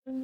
Good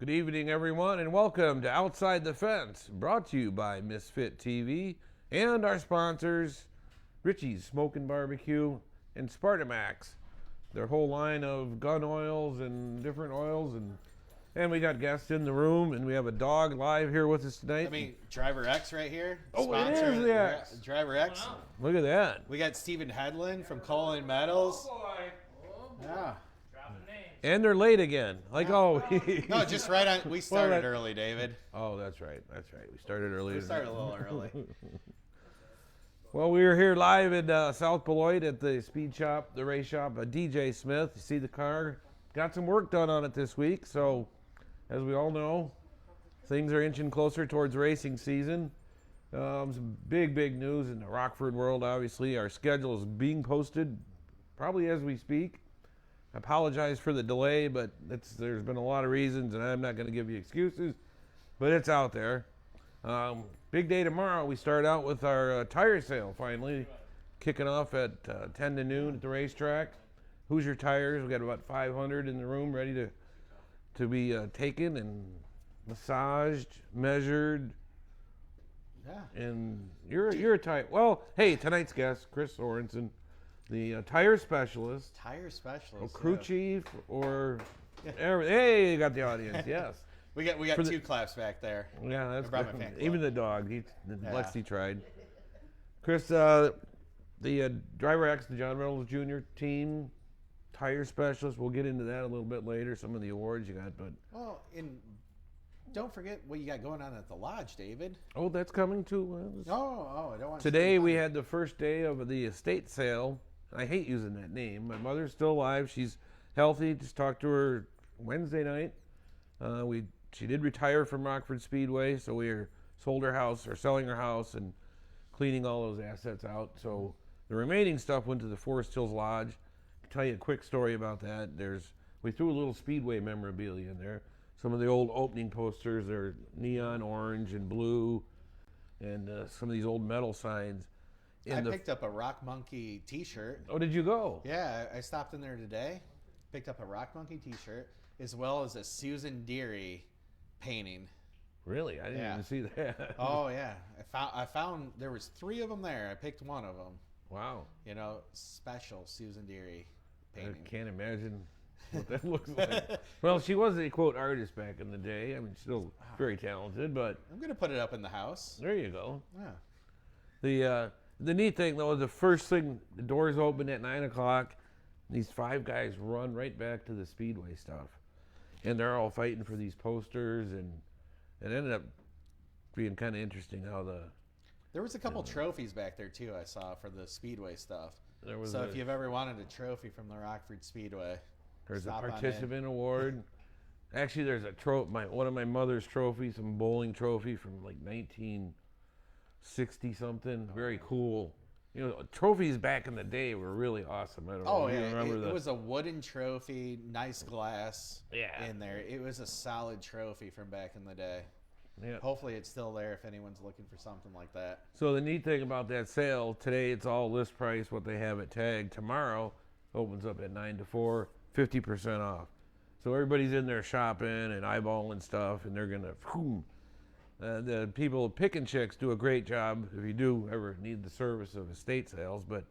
evening, everyone, and welcome to Outside the Fence, brought to you by Misfit TV and our sponsors, Richie's Smokin' Barbecue and Spartamax. Their whole line of gun oils and different oils, and we got guests in the room, and we have a dog live here with us tonight. I mean, Driver X right here. Oh, it is the X. Driver X. Wow. Look at that. We got Stephen Hedlund from Colin Metals. Oh, boy. Yeah. And they're late again, like always. No, just right on. We started early, David. Oh, that's right. That's right. We started early. We started a little early. Well, we were here live in South Beloit at the speed shop, the race shop, DJ Smith. You see the car. Got some work done on it this week. So, as we all know, things are inching closer towards racing season. Some big news in the Rockford world, obviously. Our schedule is being posted probably as we speak. I apologize for the delay, but there's been a lot of reasons, and I'm not going to give you excuses, but it's out there. Big day tomorrow. We start out with our tire sale, finally, kicking off at 10 to noon at the racetrack. Hoosier Tires, we got about 500 in the room ready to be taken and massaged, measured. Yeah. And you're a tire. Well, hey, tonight's guest, Chris Sorenson, the tire specialist. Tire specialist. Or crew chief, or hey, you got the audience. Yes. We got two claps back there. Yeah, that's good. Even the dog. Lexi tried. Chris, the Driver X, the John Reynolds Jr. team, tire specialist. We'll get into that a little bit later. Some of the awards you got, but don't forget what you got going on at the lodge, David. Oh, that's coming too. I don't want. Today we had the first day of the estate sale. I hate using that name. My mother's still alive. She's healthy. Just talked to her Wednesday night. She did retire from Rockford Speedway, so we sold her house, or selling her house, and cleaning all those assets out. So the remaining stuff went to the Forest Hills Lodge. I'll tell you a quick story about that. We threw a little Speedway memorabilia in there. Some of the old opening posters are neon orange and blue, and some of these old metal signs. I picked up a Rock Monkey t-shirt. Oh, did you go? Yeah, I stopped in there today, picked up a Rock Monkey t-shirt, as well as a Susan Deary painting. Really? I didn't even see that. Oh, yeah. I found there was 3 of them there. I picked one of them. Wow. Special Susan Deary painting. I can't imagine what that looks like. Well, she was a, quote, artist back in the day. I mean, still very talented, but... I'm going to put it up in the house. There you go. Yeah. The neat thing, though, the first thing, the doors opened at 9 o'clock. These 5 guys run right back to the Speedway stuff. And they're all fighting for these posters, and it ended up being kind of interesting how There was a couple trophies back there, too, I saw, for the Speedway stuff. if you've ever wanted a trophy from the Rockford Speedway, there's a stop on participant award. Actually, there's a one of my mother's trophies, some bowling trophy from like 1960 something. Very cool. You know, trophies back in the day were really awesome. I don't know. Oh, if you yeah. remember It was a wooden trophy, nice glass Yeah. in there. It was a solid trophy from back in the day. Yeah. Hopefully it's still there if anyone's looking for something like that. So the neat thing about that sale, today it's all list price, what they have it tagged. Tomorrow opens up at 9 to 4, 50% off. So everybody's in there shopping and eyeballing stuff, and they're going to, the people, Pick and Chicks, do a great job if you do ever need the service of estate sales, but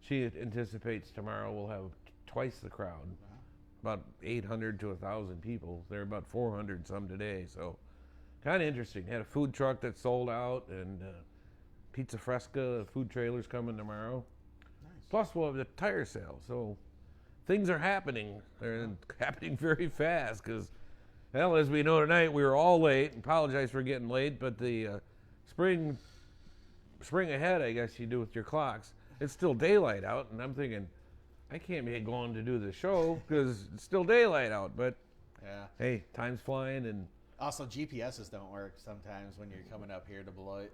she anticipates tomorrow we'll have twice the crowd, about 800 to 1,000 people. There are about 400 some today, so kind of interesting. Had a food truck that sold out, and Pizza Fresca, food trailers coming tomorrow. Nice. Plus we'll have the tire sale, so things are happening. They're happening very fast because, well, as we know tonight, we were all late. Apologize for getting late, but the spring ahead, I guess you do with your clocks. It's still daylight out, and I'm thinking, I can't be going to do the show because it's still daylight out. But Yeah. hey, time's flying, and Also, GPSs don't work sometimes when you're coming up here to Beloit.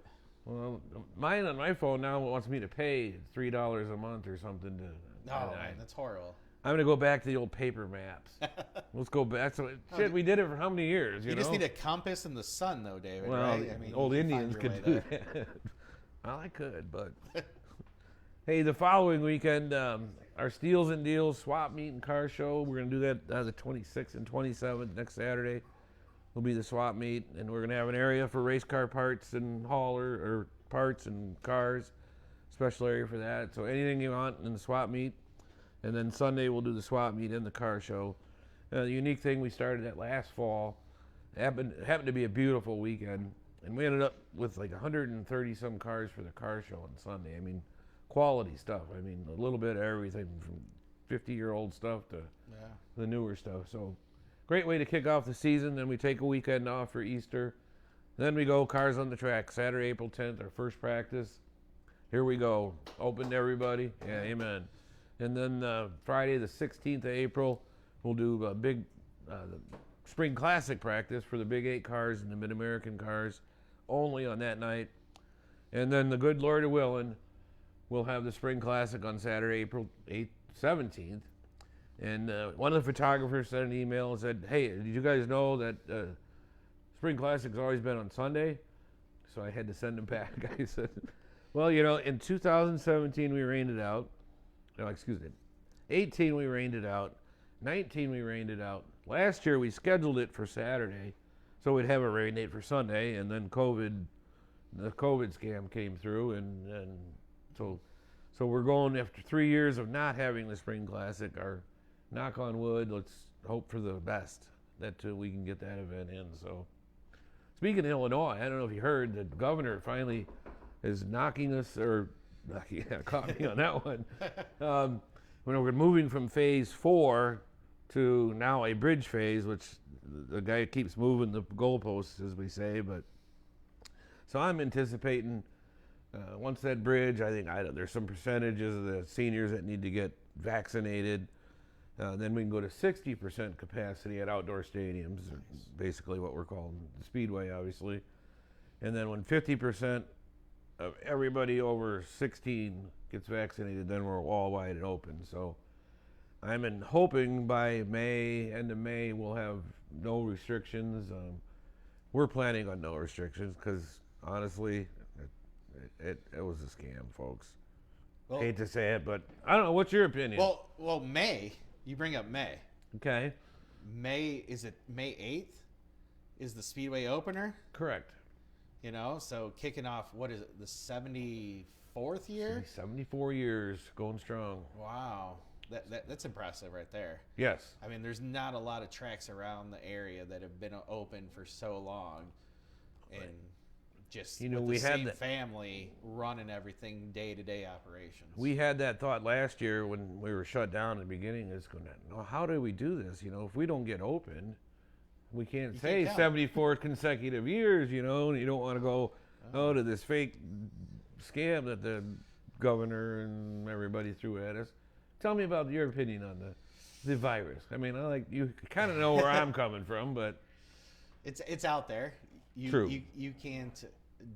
well, mine on my phone now wants me to pay $3 a month or something to. Oh, man, that's horrible. I'm gonna go back to the old paper maps. Let's go back. So shit, we did it for how many years? You know? just need a compass and the sun, though, David. Well, right? I mean, old you can Indians find your could way do there. that. Well, I could, but hey, the following weekend, our Steals and Deals swap meet and car show. We're gonna do that the 26th and 27th next Saturday. Will be the swap meet, and we're gonna have an area for race car parts and hauler or parts and cars. Special area for that. So anything you want in the swap meet. And then Sunday we'll do the swap meet and the car show. The unique thing, we started that last fall. Happened to be a beautiful weekend, and we ended up with like 130 some cars for the car show on Sunday. I mean, quality stuff. I mean, a little bit of everything from 50-year-old stuff to the newer stuff. So great way to kick off the season. Then we take a weekend off for Easter. Then we go cars on the track. Saturday, April 10th, our first practice. Here we go. Open to everybody. Yeah, amen. And then Friday, the 16th of April, we'll do a big spring classic practice for the Big 8 cars and the Mid-American cars only on that night. And then the good Lord of willing, we'll have the spring classic on Saturday, April 17th. And one of the photographers sent an email and said, hey, did you guys know that spring classic's always been on Sunday? So I had to send him back. I said, well, you know, in 2017 we rained it out. No, excuse me. 18 we rained it out. 19 we rained it out. Last year we scheduled it for Saturday, so we'd have a rain date for Sunday, and then the COVID scam came through, and so we're going after 3 years of not having the Spring Classic. Our knock on wood, let's hope for the best that we can get that event in. So speaking of Illinois, I don't know if you heard, the governor finally is knocking us, or yeah, caught me on that one. When we're moving from phase 4 to now a bridge phase, which the guy keeps moving the goalposts, as we say. But so I'm anticipating once that bridge, I think there's some percentages of the seniors that need to get vaccinated. Then we can go to 60% capacity at outdoor stadiums, basically what we're calling the Speedway, obviously. And then when 50% of everybody over 16 gets vaccinated, then we're all wide and open. So I'm hoping by end of May, we'll have no restrictions. We're planning on no restrictions because honestly, it was a scam, folks. Well, hate to say it, but I don't know. What's your opinion? Well, May. You bring up May. Okay. May, is it May 8th? Is the Speedway opener? Correct. You know, so kicking off, what is it, the 74th year? 74 years, going strong. Wow. That's impressive right there. Yes. I mean, there's not a lot of tracks around the area that have been open for so long. And just You know, with we the had same that. family running everything day-to-day operations. We had that thought last year when we were shut down at the beginning. It's going, no, how do we do this? You know, if we don't get open, we can't You say can't count. 74 consecutive years, you know, and you don't want to go, to this fake scam that the governor and everybody threw at us. Tell me about your opinion on the virus. I mean, you kind of know where I'm coming from, but it's out there. True. You can't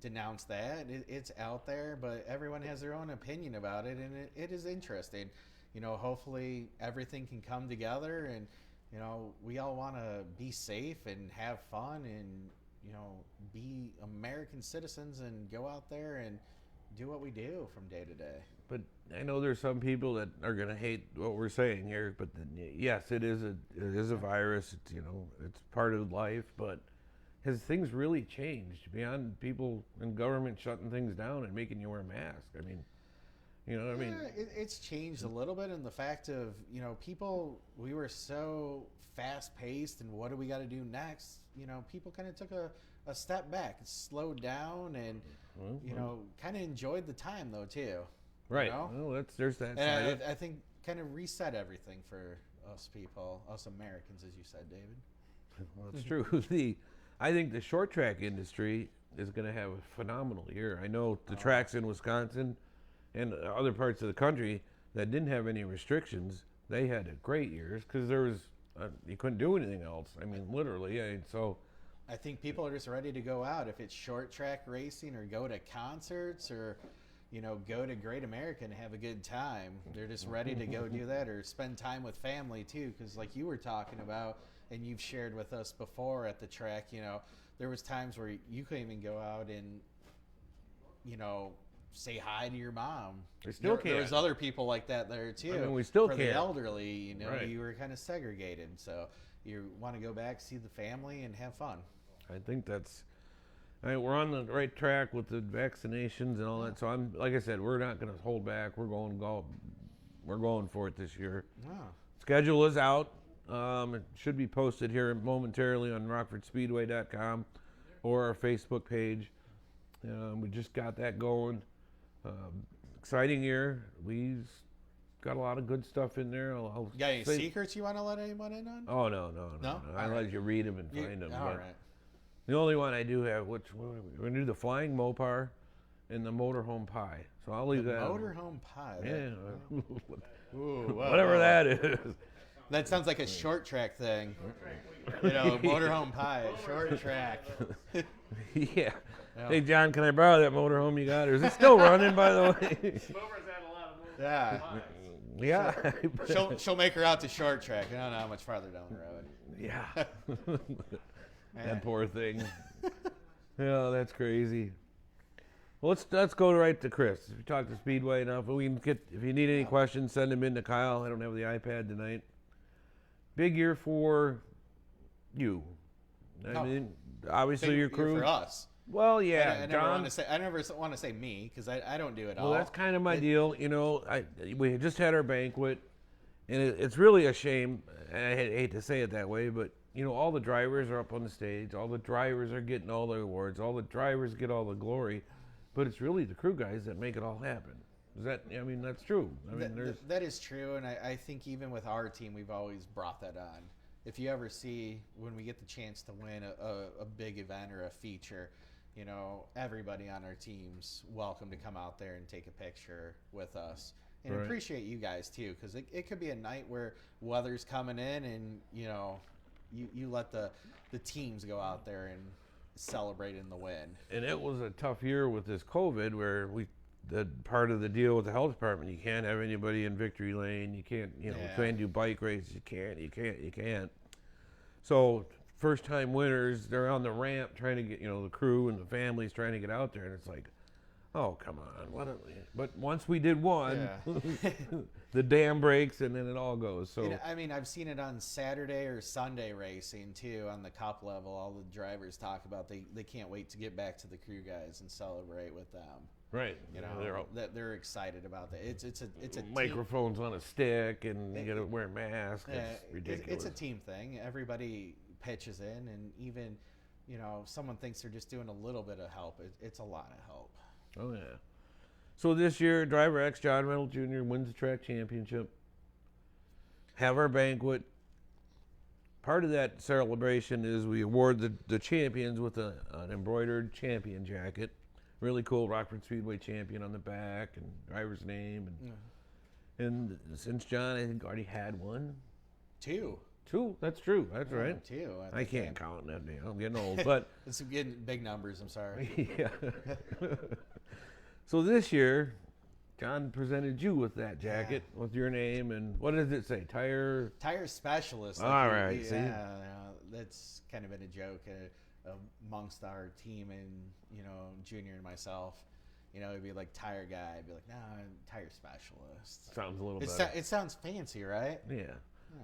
denounce that. It's out there, but everyone has their own opinion about it, and it is interesting. You know, hopefully everything can come together, and you know, we all want to be safe and have fun, and you know, be American citizens and go out there and do what we do from day to day. But I know there's some people that are going to hate what we're saying here. But yes, it is a virus. It's, you know, it's part of life. But has things really changed beyond people in government shutting things down and making you wear a mask? I mean, you know what I mean? It's changed a little bit in the fact of, you know, people, we were so fast paced and what do we got to do next? You know, people kind of took a step back, slowed down, and, you know, kind of enjoyed the time though, too. Right. You know? Well, there's that side. And I think kind of reset everything for us people, us Americans, as you said, David. Well, it's true. I think the short track industry is going to have a phenomenal year. I know the tracks in Wisconsin and other parts of the country that didn't have any restrictions, they had a great years because there was you couldn't do anything else. I mean, literally. So I think people are just ready to go out. If it's short track racing or go to concerts or, you know, go to Great America and have a good time, they're just ready to go do that or spend time with family too. Because like you were talking about, and you've shared with us before at the track, you know, there was times where you couldn't even go out and, you know, say hi to your mom. There was other people like that there too. I mean, we still for can't. the elderly, you know, Right. you were kind of segregated. So you want to go back, see the family, and have fun. I think we're on the right track with the vaccinations and all that. So I'm, like I said, we're not going to hold back. We're going for it this year. Oh. Schedule is out. It should be posted here momentarily on RockfordSpeedway.com or our Facebook page. We just got that going. Exciting year. We've got a lot of good stuff in there. You got any secrets you want to let anyone in on? Oh, no. I let you read them and find them. All right. The only one I do have, we're going to do the Flying Mopar and the Motorhome Pie. So I'll leave that. Motorhome Pie. Yeah. Ooh, whatever that is. That sounds like a short track thing. You know, Motorhome Pie, short track. Yeah. Hey, John, can I borrow that motorhome you got? Or is it still running, by the way? Mover's had a lot of Yeah. Yeah. She'll make her out to short track. I don't know how much farther down the road. Yeah. That poor thing. Yeah, that's crazy. Well, let's go right to Chris. If you talk to Speedway enough, we can get. If you need any questions, send them in to Kyle. I don't have the iPad tonight. Big year for you. I mean, obviously your crew. For us. Well, yeah. I never want to say me because I don't do it all. Well, that's kind of my deal. You know, we just had our banquet, and it's really a shame. And I hate to say it that way, but you know, all the drivers are up on the stage. All the drivers are getting all the awards. All the drivers get all the glory, but it's really the crew guys that make it all happen. Is that? I mean, that's true. I mean, that is true, and I think even with our team, we've always brought that on. If you ever see when we get the chance to win a big event or a feature, you know, everybody on our team's welcome to come out there and take a picture with us. And Right. appreciate you guys, too, because it could be a night where weather's coming in and, you know, you let the teams go out there and celebrate in the win. And it was a tough year with this COVID where the part of the deal with the health department, you can't have anybody in victory lane. You can't, you can't do bike races. You can't. So first time winners, they're on the ramp trying to get, the crew and the families trying to get out there. And it's like, oh, come on. But once we did one, the dam breaks and then it all goes. So I mean, I've seen it on Saturday or Sunday racing too, on the cup level. All the drivers talk about they can't wait to get back to the crew guys and celebrate with them. Right. They're excited about that. It's a microphones on a stick and you got to wear a mask. It's ridiculous. It's a team thing. Everybody pitches in, and even you know, someone thinks they're just doing a little bit of help, it's a lot of help. Oh, yeah. So this year, Driver X John Reynolds Jr. wins the track championship. Have our banquet. Part of that celebration is we award the champions with an embroidered champion jacket. Really cool Rockford Speedway champion on the back and driver's name. And since John, I think, already had one. Two. That's true. That's right. Two. I can't count that day. I'm getting old. But it's getting big numbers, I'm sorry. Yeah. So this year, John presented you with that jacket with your name, and what does it say? Tire specialist. All right. See? That's kind of been a joke amongst our team, and you know, Junior and myself. You know, it'd be like tire guy. I'd be like, no, I'm tire specialist. Sounds a little better. It sounds fancy, right? Yeah.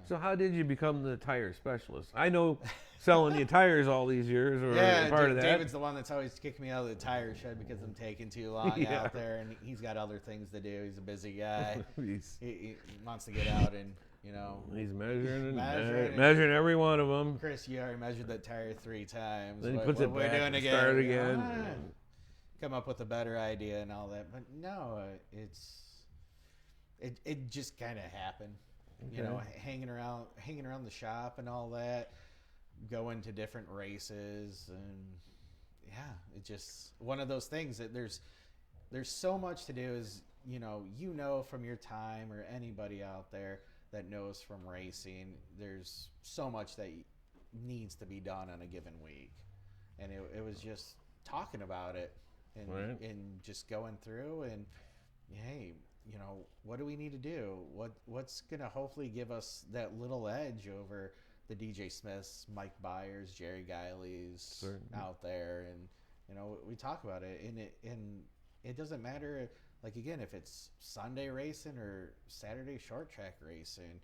So how did you become the tire specialist? I know selling you tires all these years, or part of that. David's the one that's always kicking me out of the tire shed because I'm taking too long out there, and he's got other things to do. He's a busy guy. he wants to get out and, you know. He's measuring every one of them. Chris, you already measured that tire 3 times. Then he puts it back and start again. Come up with a better idea and all that. But no, it just kind of happened. Okay. You know, hanging around the shop and all that, going to different races, and it's just one of those things that there's so much to do. Is you know from your time, or anybody out there that knows from racing, there's so much that needs to be done on a given week, and it was just talking about it and just going through and hey. You know, what do we need to do? What's going to hopefully give us that little edge over the DJ Smiths, Mike Byers, Jerry Guiley's out there? And, you know, we talk about it, and it doesn't matter, like, again, if it's Sunday racing or Saturday short track racing,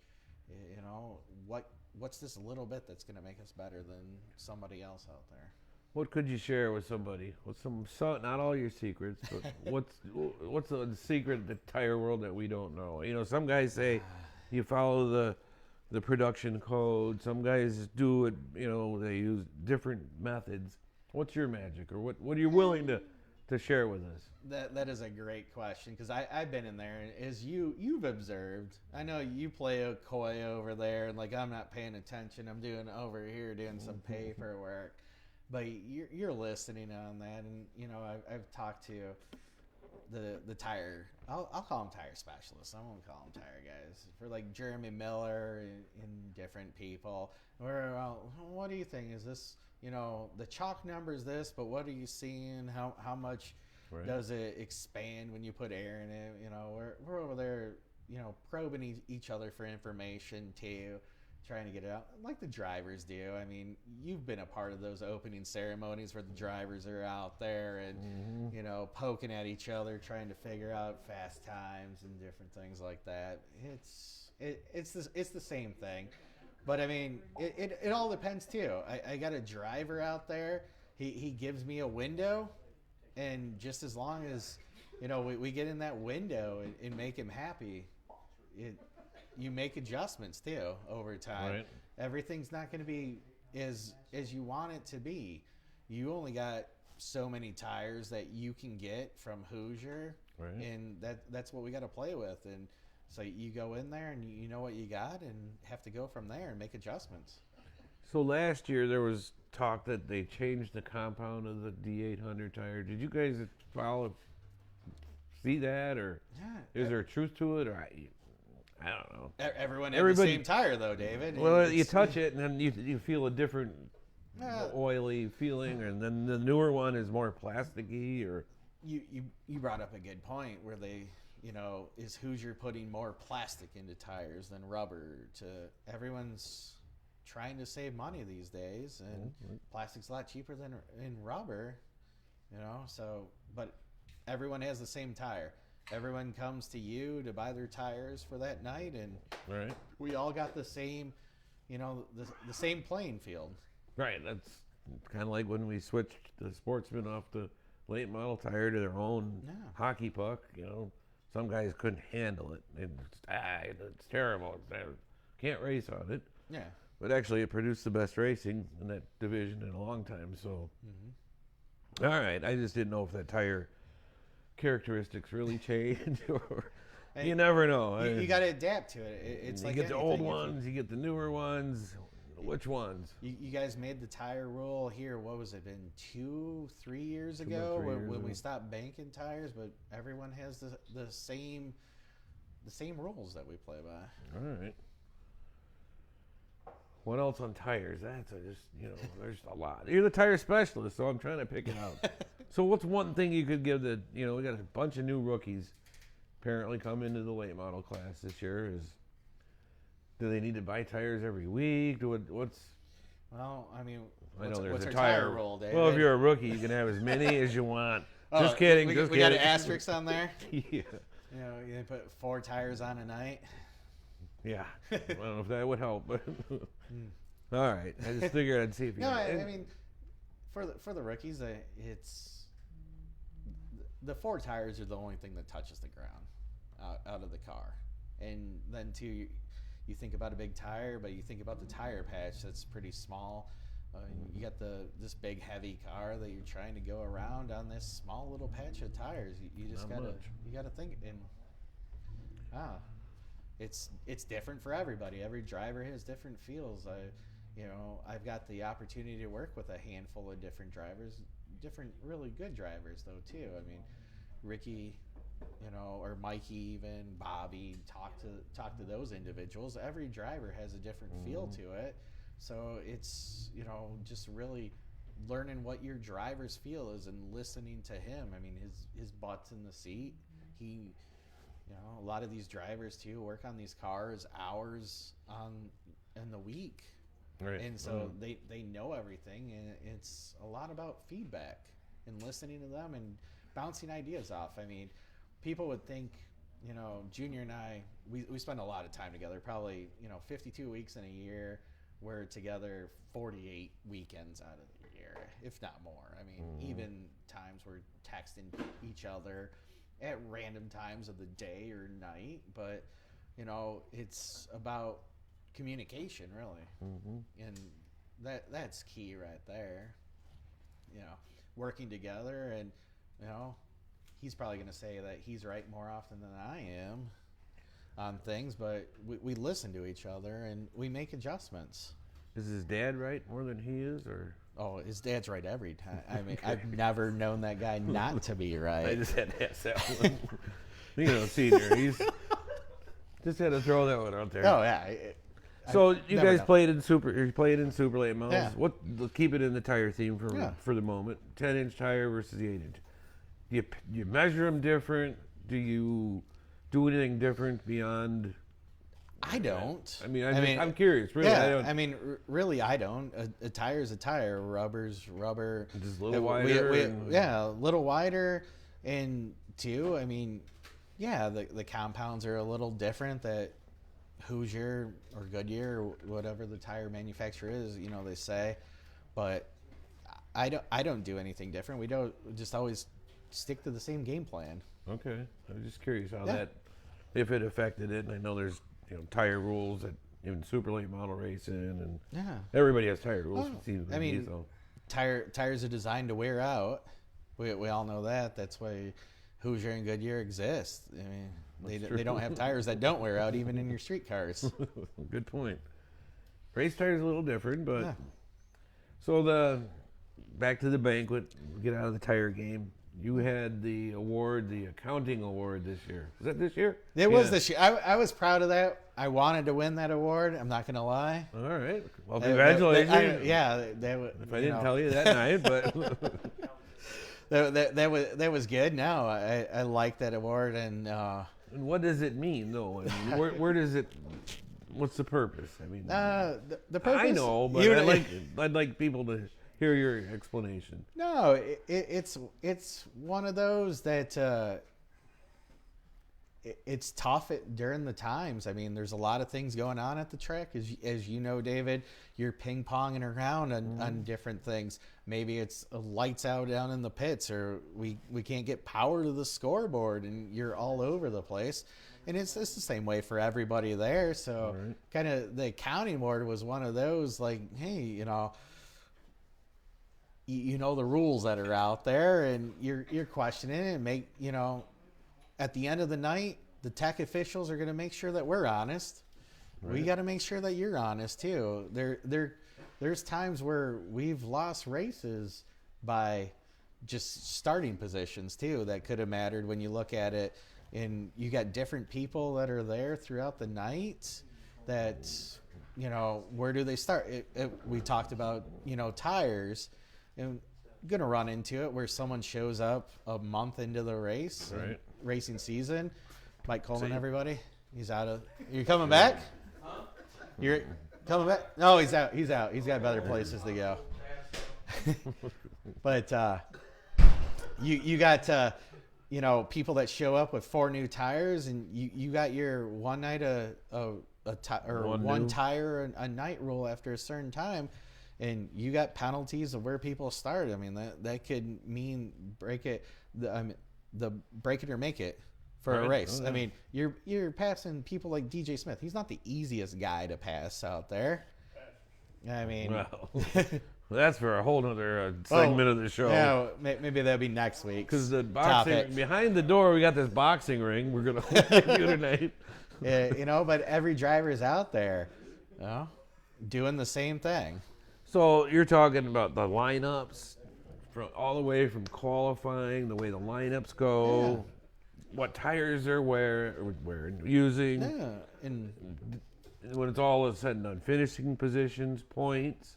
you know, what's this little bit that's going to make us better than somebody else out there? What could you share with somebody? With some not all your secrets, but what's the secret of the tire world that we don't know? You know, some guys say you follow the production code. Some guys do it. You know, they use different methods. What's your magic, or what are you willing to share with us? That is a great question, because I've been in there, and as you've observed, I know you play a coy over there, and like I'm not paying attention. I'm doing over here doing some paperwork. But you're listening on that, and you know I've talked to the tire. I'll call them tire specialists. I won't call them tire guys. For like Jeremy Miller and different people. What do you think? Is this, you know, the chalk number is this, but what are you seeing? How much does it expand when you put air in it? You know, we're over there, you know, probing each other for information too. Trying to get it out like the drivers do. I mean, you've been a part of those opening ceremonies where the drivers are out there and you know, poking at each other, trying to figure out fast times and different things like that. It's the same thing, but I mean, it all depends too. I got a driver out there. He gives me a window, and just as long as you know we get in that window and make him happy, you make adjustments too over time. Right. Everything's not going to be as you want it to be. You only got so many tires that you can get from Hoosier, and that's what we got to play with. And so you go in there and you know what you got, and have to go from there and make adjustments. So last year there was talk that they changed the compound of the D800 tire. Did you guys see that, or is there a truth to it, or? I don't know. Everybody had the same tire, though, David. Well, you touch it, and then you feel a different oily feeling, and then the newer one is more plasticky. Or you brought up a good point where they, you know, is Hoosier putting more plastic into tires than rubber? Everyone's trying to save money these days, and plastic's a lot cheaper than in rubber, you know. So, but everyone has the same tire. Everyone comes to you to buy their tires for that night, and we all got the same, you know, the same playing field. Right. That's kind of like when we switched the Sportsman off the late model tire to their own hockey puck. You know, some guys couldn't handle it. It's terrible. Can't race on it. Yeah. but actually it produced the best racing in that division in a long time. So, all right, I just didn't know if that tire characteristics really change, or you never know. You got to adapt to it. It's you like get the old ones, you get the newer ones. Which ones? You guys made the tire rule here. What was it? Been 2-3 years ago when we stopped banking tires, but everyone has the same rules that we play by. All right. What else on tires? That's there's a lot. You're the tire specialist, so I'm trying to pick it out. So what's one thing you could give we got a bunch of new rookies apparently come into the late model class this year. Do they need to buy tires every week? Well, I mean, what's our tire rule, David? Well, if you're a rookie, you can have as many as you want. Just kidding. We got an asterisk on there. Yeah. You put 4 tires on a night. Yeah. I don't know if that would help, but all right. I just figured I'd see if you. No, I mean, for the rookies, it's the 4 tires are the only thing that touches the ground out of the car, and then too. You think about a big tire, but you think about the tire patch that's pretty small. You got this big heavy car that you're trying to go around on this small little patch of tires. You just gotta think, and it's different for everybody. Every driver has different feels. I've got the opportunity to work with a handful of different drivers, different really good drivers though too. I mean, Ricky. Or Mikey, even Bobby, talk to those individuals. Every driver has a different feel to it, so it's just really learning what your driver's feel is and listening to him. I mean, his butt's in the seat. He, a lot of these drivers too work on these cars hours in the week, right? And so they know everything, and it's a lot about feedback and listening to them and bouncing ideas off. I mean. People would think, Junior and I, we spend a lot of time together, probably, 52 weeks in a year. We're together 48 weekends out of the year, if not more. I mean, even times we're texting each other at random times of the day or night. But, it's about communication, really. And that's key right there. Working together and, he's probably going to say that he's right more often than I am on things, but we listen to each other and we make adjustments. Is his dad right more than he is, or? Oh, his dad's right every time. I mean, I've never known that guy not to be right. I just had to ask that one. Senior, he's just had to throw that one out there. Oh yeah. So you guys played in super late models. Yeah. Let's keep it in the tire theme for the moment. 10-inch tire versus the 8-inch. Do you measure them different? Do you do anything different beyond? I don't. I mean, I'm curious. Really, yeah, I don't. I mean, really, I don't. A tire's a tire. Rubber's rubber. Just a little wider. Yeah, a little wider. And two, I mean, yeah, the compounds are a little different. That Hoosier or Goodyear or whatever the tire manufacturer is, they say. But I don't do anything different. We don't just always stick to the same game plan. Okay, I was just curious how that, if it affected it. And I know there's tire rules that even super late model racing, and everybody has tire rules. I mean, tires are designed to wear out. We all know that. That's why Hoosier and Goodyear exist. I mean, they don't have tires that don't wear out, even in your street cars. Good point. Race tires a little different, but so back to the banquet. Get out of the tire game. You had the award, the accounting award this year. Was that this year? It was this year. I was proud of that. I wanted to win that award. I'm not going to lie. All right. Well, congratulations. If I didn't tell you that night, but that was good. No, I like that award. And what does it mean, though? I mean, where does it? What's the purpose? I mean, the purpose. I know, but I'd like people to hear your explanation. No, it's one of those that it's tough during the times. I mean, there's a lot of things going on at the track, as you know, David. You're ping-ponging around on different things. Maybe it's lights out down in the pits, or we can't get power to the scoreboard, and you're all over the place. And it's the same way for everybody there. So kind of the accounting board was one of those like, hey, you know the rules that are out there, and you're questioning it, and make, you know, at the end of the night, the tech officials are going to make sure that we're honest. We got to make sure that you're honest too. There's times where we've lost races by just starting positions too that could have mattered when you look at it. And you got different people that are there throughout the night that, you know, where do they start? We talked about, you know, tires, and going to run into it where someone shows up a month into the race, racing season. Mike Coleman, everybody. He's out of. You coming back? You're coming back? No, he's out. He's out. He's got better places to go. But you got you know, people that show up with 4 new tires, and you got your one night one tire a night rule after a certain time, and you got penalties of where people start. I mean, that could mean break it or make it for a race. I mean, you're passing people like DJ Smith. He's not the easiest guy to pass out there. I mean, well, that's for a whole nother segment of the show. Yeah, maybe that'll be next week. Because the boxing behind the door, we got this boxing ring. We're gonna do tonight. Yeah, you know, but every driver is out there, you know, doing the same thing. So you're talking about the lineups, from all the way from qualifying, the way the lineups go, what tires they're wearing, using. Yeah, and when it's all said and done, finishing positions, points,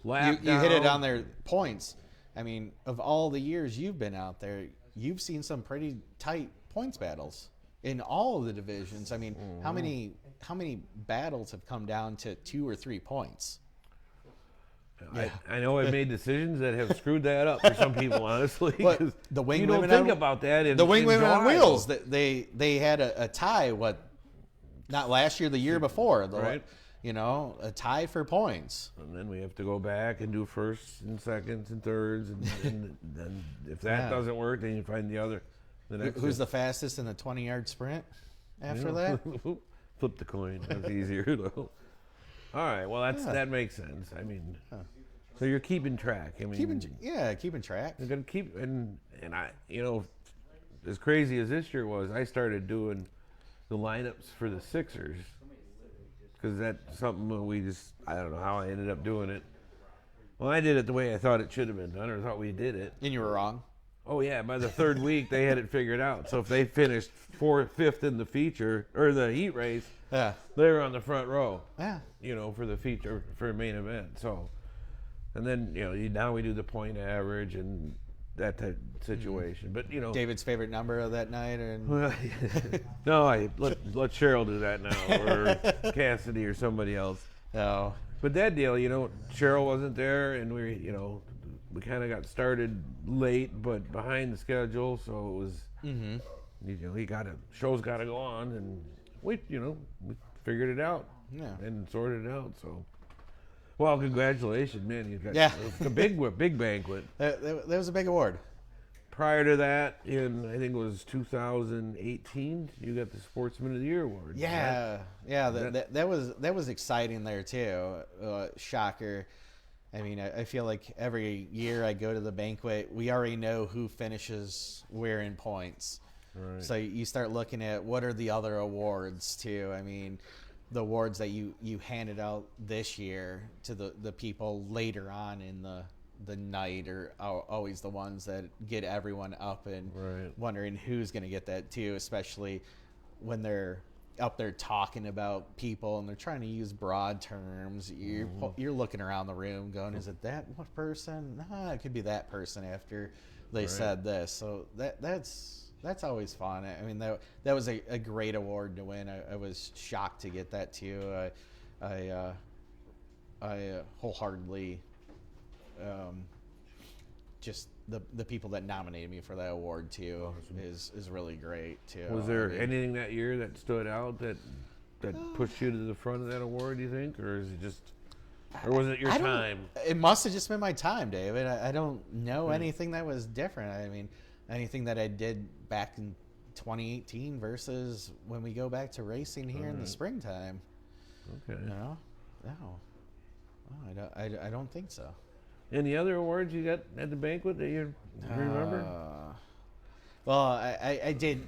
lap you hit it on their points. I mean, of all the years you've been out there, you've seen some pretty tight points battles in all of the divisions. I mean, how many battles have come down to 2 or 3 points? Yeah. I know I've made decisions that have screwed that up for some people, honestly. The wing you don't women think about that. The wing women on wheels, they had a tie. Not last year, the year before. You know, a tie for points. And then we have to go back and do firsts and seconds and thirds, and then if that doesn't work, then you find the next. Who's the fastest in the 20-yard sprint? After that, flip the coin. That's easier though. All right. Well, that makes sense. I mean, so you're keeping track. I mean, keeping track. You're gonna keep and I, you know, as crazy as this year was, I started doing the lineups for the Sixers because that's something I don't know how I ended up doing it. Well, I did it the way I thought it should have been done, or thought we did it. And you were wrong. Oh yeah, by the 3rd week they had it figured out. So if they finished 4th, 5th in the feature or the heat race, they were on the front row. Yeah, you know, for the feature for main event. So, and then you know now we do the point average and that type of situation. But you know, David's favorite number of that night, well, no, let Cheryl do that now, or Cassidy or somebody else. No, but that deal, you know, Cheryl wasn't there, and we kind of got started late, but behind the schedule, so it was, you know, show's got to go on, and we figured it out, and sorted it out. So, well, congratulations, man! You got a big banquet. That was a big award. Prior to that, in I think it was 2018, you got the Sportsman of the Year award. Yeah, that was exciting there too. Shocker. I mean, I feel like every year I go to the banquet, we already know who finishes where in points. Right. So you start looking at what are the other awards too. I mean, the awards that you handed out this year to the people later on in the night are always the ones that get everyone up and wondering who's going to get that too, especially when they're up there talking about people and they're trying to use broad terms. You're looking around the room going, is it that one person? Nah, it could be that person after they said this. So that's always fun. I mean, that was a great award to win. I was shocked to get that too. I wholeheartedly just the people that nominated me for that award too is really great too. Was there anything that year that stood out that pushed you to the front of that award, do you think, or is it just, or was it your time? It must have just been my time, David. I don't know anything that was different. I mean, anything that I did back in 2018 versus when we go back to racing here in the springtime. Okay. No. I don't think so. Any other awards you got at the banquet that you remember? Well, I did.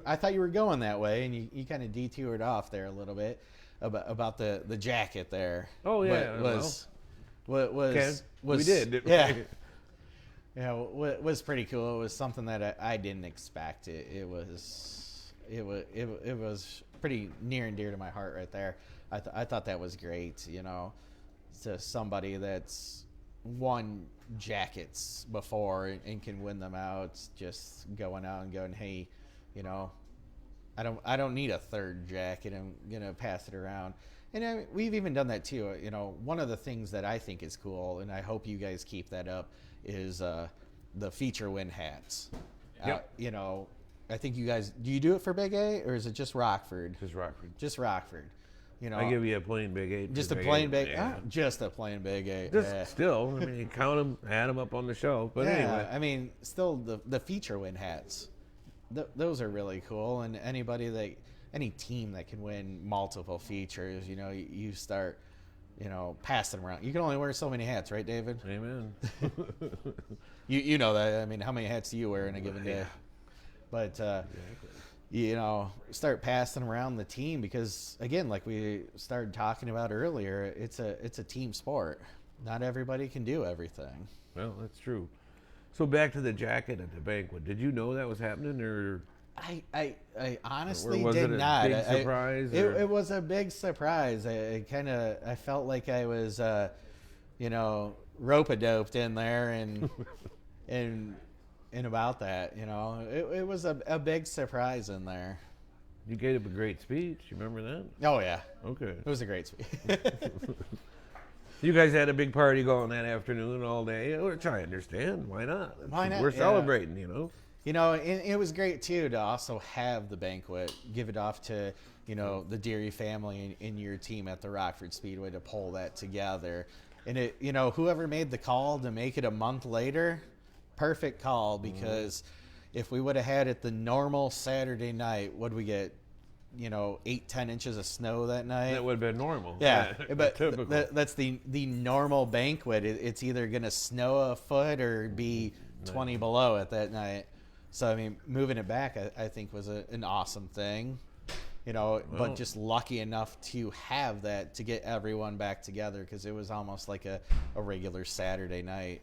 I thought you were going that way, and you kind of detoured off there a little bit about the jacket there. Oh yeah, we did. Didn't yeah. we? Yeah, it was pretty cool. It was something that I didn't expect. It was pretty near and dear to my heart right there. I thought that was great. You know, to somebody that's won jackets before and can win them out, just going out and going, hey, you know, I don't need a third jacket. I'm gonna pass it around. And we've even done that too. You know, one of the things that I think is cool, and I hope you guys keep that up, is the feature win hats. Yep. You know, I think you guys, do you do it for Big A, or is it just Rockford? Just Rockford. Just Rockford. You know, I give you a plain Big 8. just a plain Big. Just a plain Big A. Just still, I mean, you count them, add them up on the shelf. But anyway, I mean, still the feature win hats. Those are really cool, and any team that can win multiple features, you know, you start, you know, passing around. You can only wear so many hats, right, David? Amen. You know that. I mean, how many hats do you wear in a given day? But Exactly. you know, start passing around the team, because again, like we started talking about earlier, it's a team sport. Not everybody can do everything. Well, that's true. So back to the jacket at the banquet. Did you know that was happening, or I honestly was did it a not. big surprise? It was a big surprise. I felt like I was, you know, rope-a-doped in there and about that. You know, it was a big surprise in there. You gave up a great speech. You remember that? Oh yeah. Okay. It was a great speech. You guys had a big party going that afternoon all day, which I understand. Why not? Why not? We're Yeah. celebrating, you know. You know, and it was great too to also have the banquet, give it off to, you know, the Deary family and your team at the Rockford Speedway to pull that together. And it, you know, whoever made the call to make it a month later, perfect call, because if we would have had it the normal Saturday night, would we get, you know, 8-10 inches of snow that night? That would have been normal. Yeah, but typical. that's the normal banquet. It's either going to snow a foot or be 20 below at that night. So, I mean, moving it back, I think, was an awesome thing. You know, but just lucky enough to have that to get everyone back together, because it was almost like a regular Saturday night.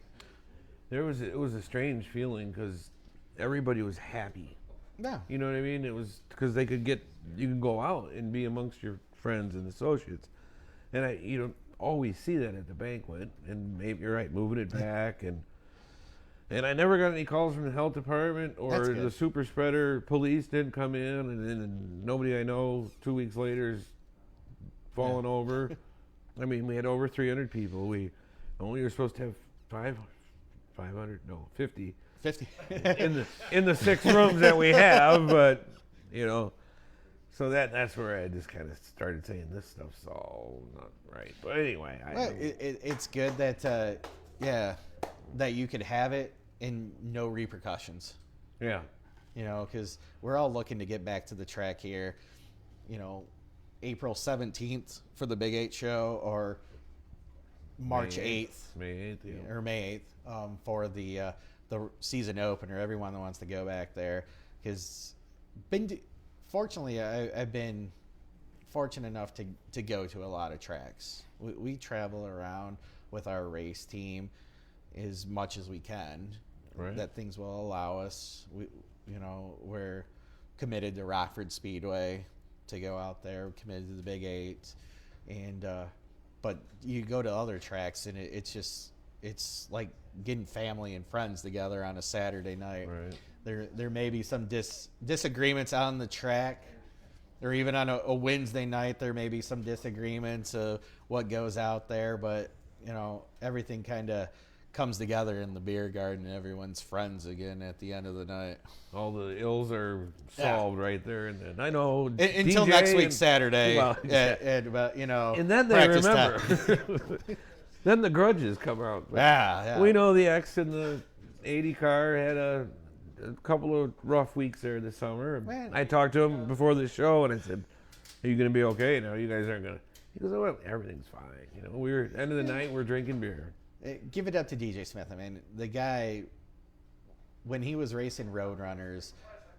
It was a strange feeling because everybody was happy. Yeah. You know what I mean? It was because you can go out and be amongst your friends and associates. And you don't always see that at the banquet. And maybe you're right, moving it back. And I never got any calls from the health department or the super spreader police didn't come in. And then nobody I know 2 weeks later is falling over. I mean, we had over 300 people. We only were supposed to have 50 in the 6 rooms that we have, but you know, so that's where I just kind of started saying this stuff's all not right. But anyway, it's good that that you could have it and no repercussions. Yeah, you know, because we're all looking to get back to the track here. You know, April 17th for the Big 8 show, or March 8th, May 8th, yeah. or May 8th for the season opener. Everyone that wants to go back there, because fortunately I've been fortunate enough to go to a lot of tracks. We travel around with our race team as much as we can. Right. That things will allow us. We're committed to Rockford Speedway to go out there. We're committed to the Big 8, and but you go to other tracks and it's like getting family and friends together on a Saturday night. Right. There may be some disagreements on the track, or even on a Wednesday night there may be some disagreements of what goes out there, but you know, everything kind of comes together in the beer garden and everyone's friends again at the end of the night. All the ills are solved right there, and then I know until DJ next week Saturday. Well, but you know, and then they remember. time. Then the grudges come out. Yeah. We know the ex in the 80 car had a a couple of rough weeks there this summer. Man. I talked to him before the show, and I said, "Are you going to be okay? No, you guys aren't going to." He goes, "Oh, well, everything's fine." We were end of the night, we're drinking beer. Give it up to DJ Smith. I mean, the guy, when he was racing Roadrunners,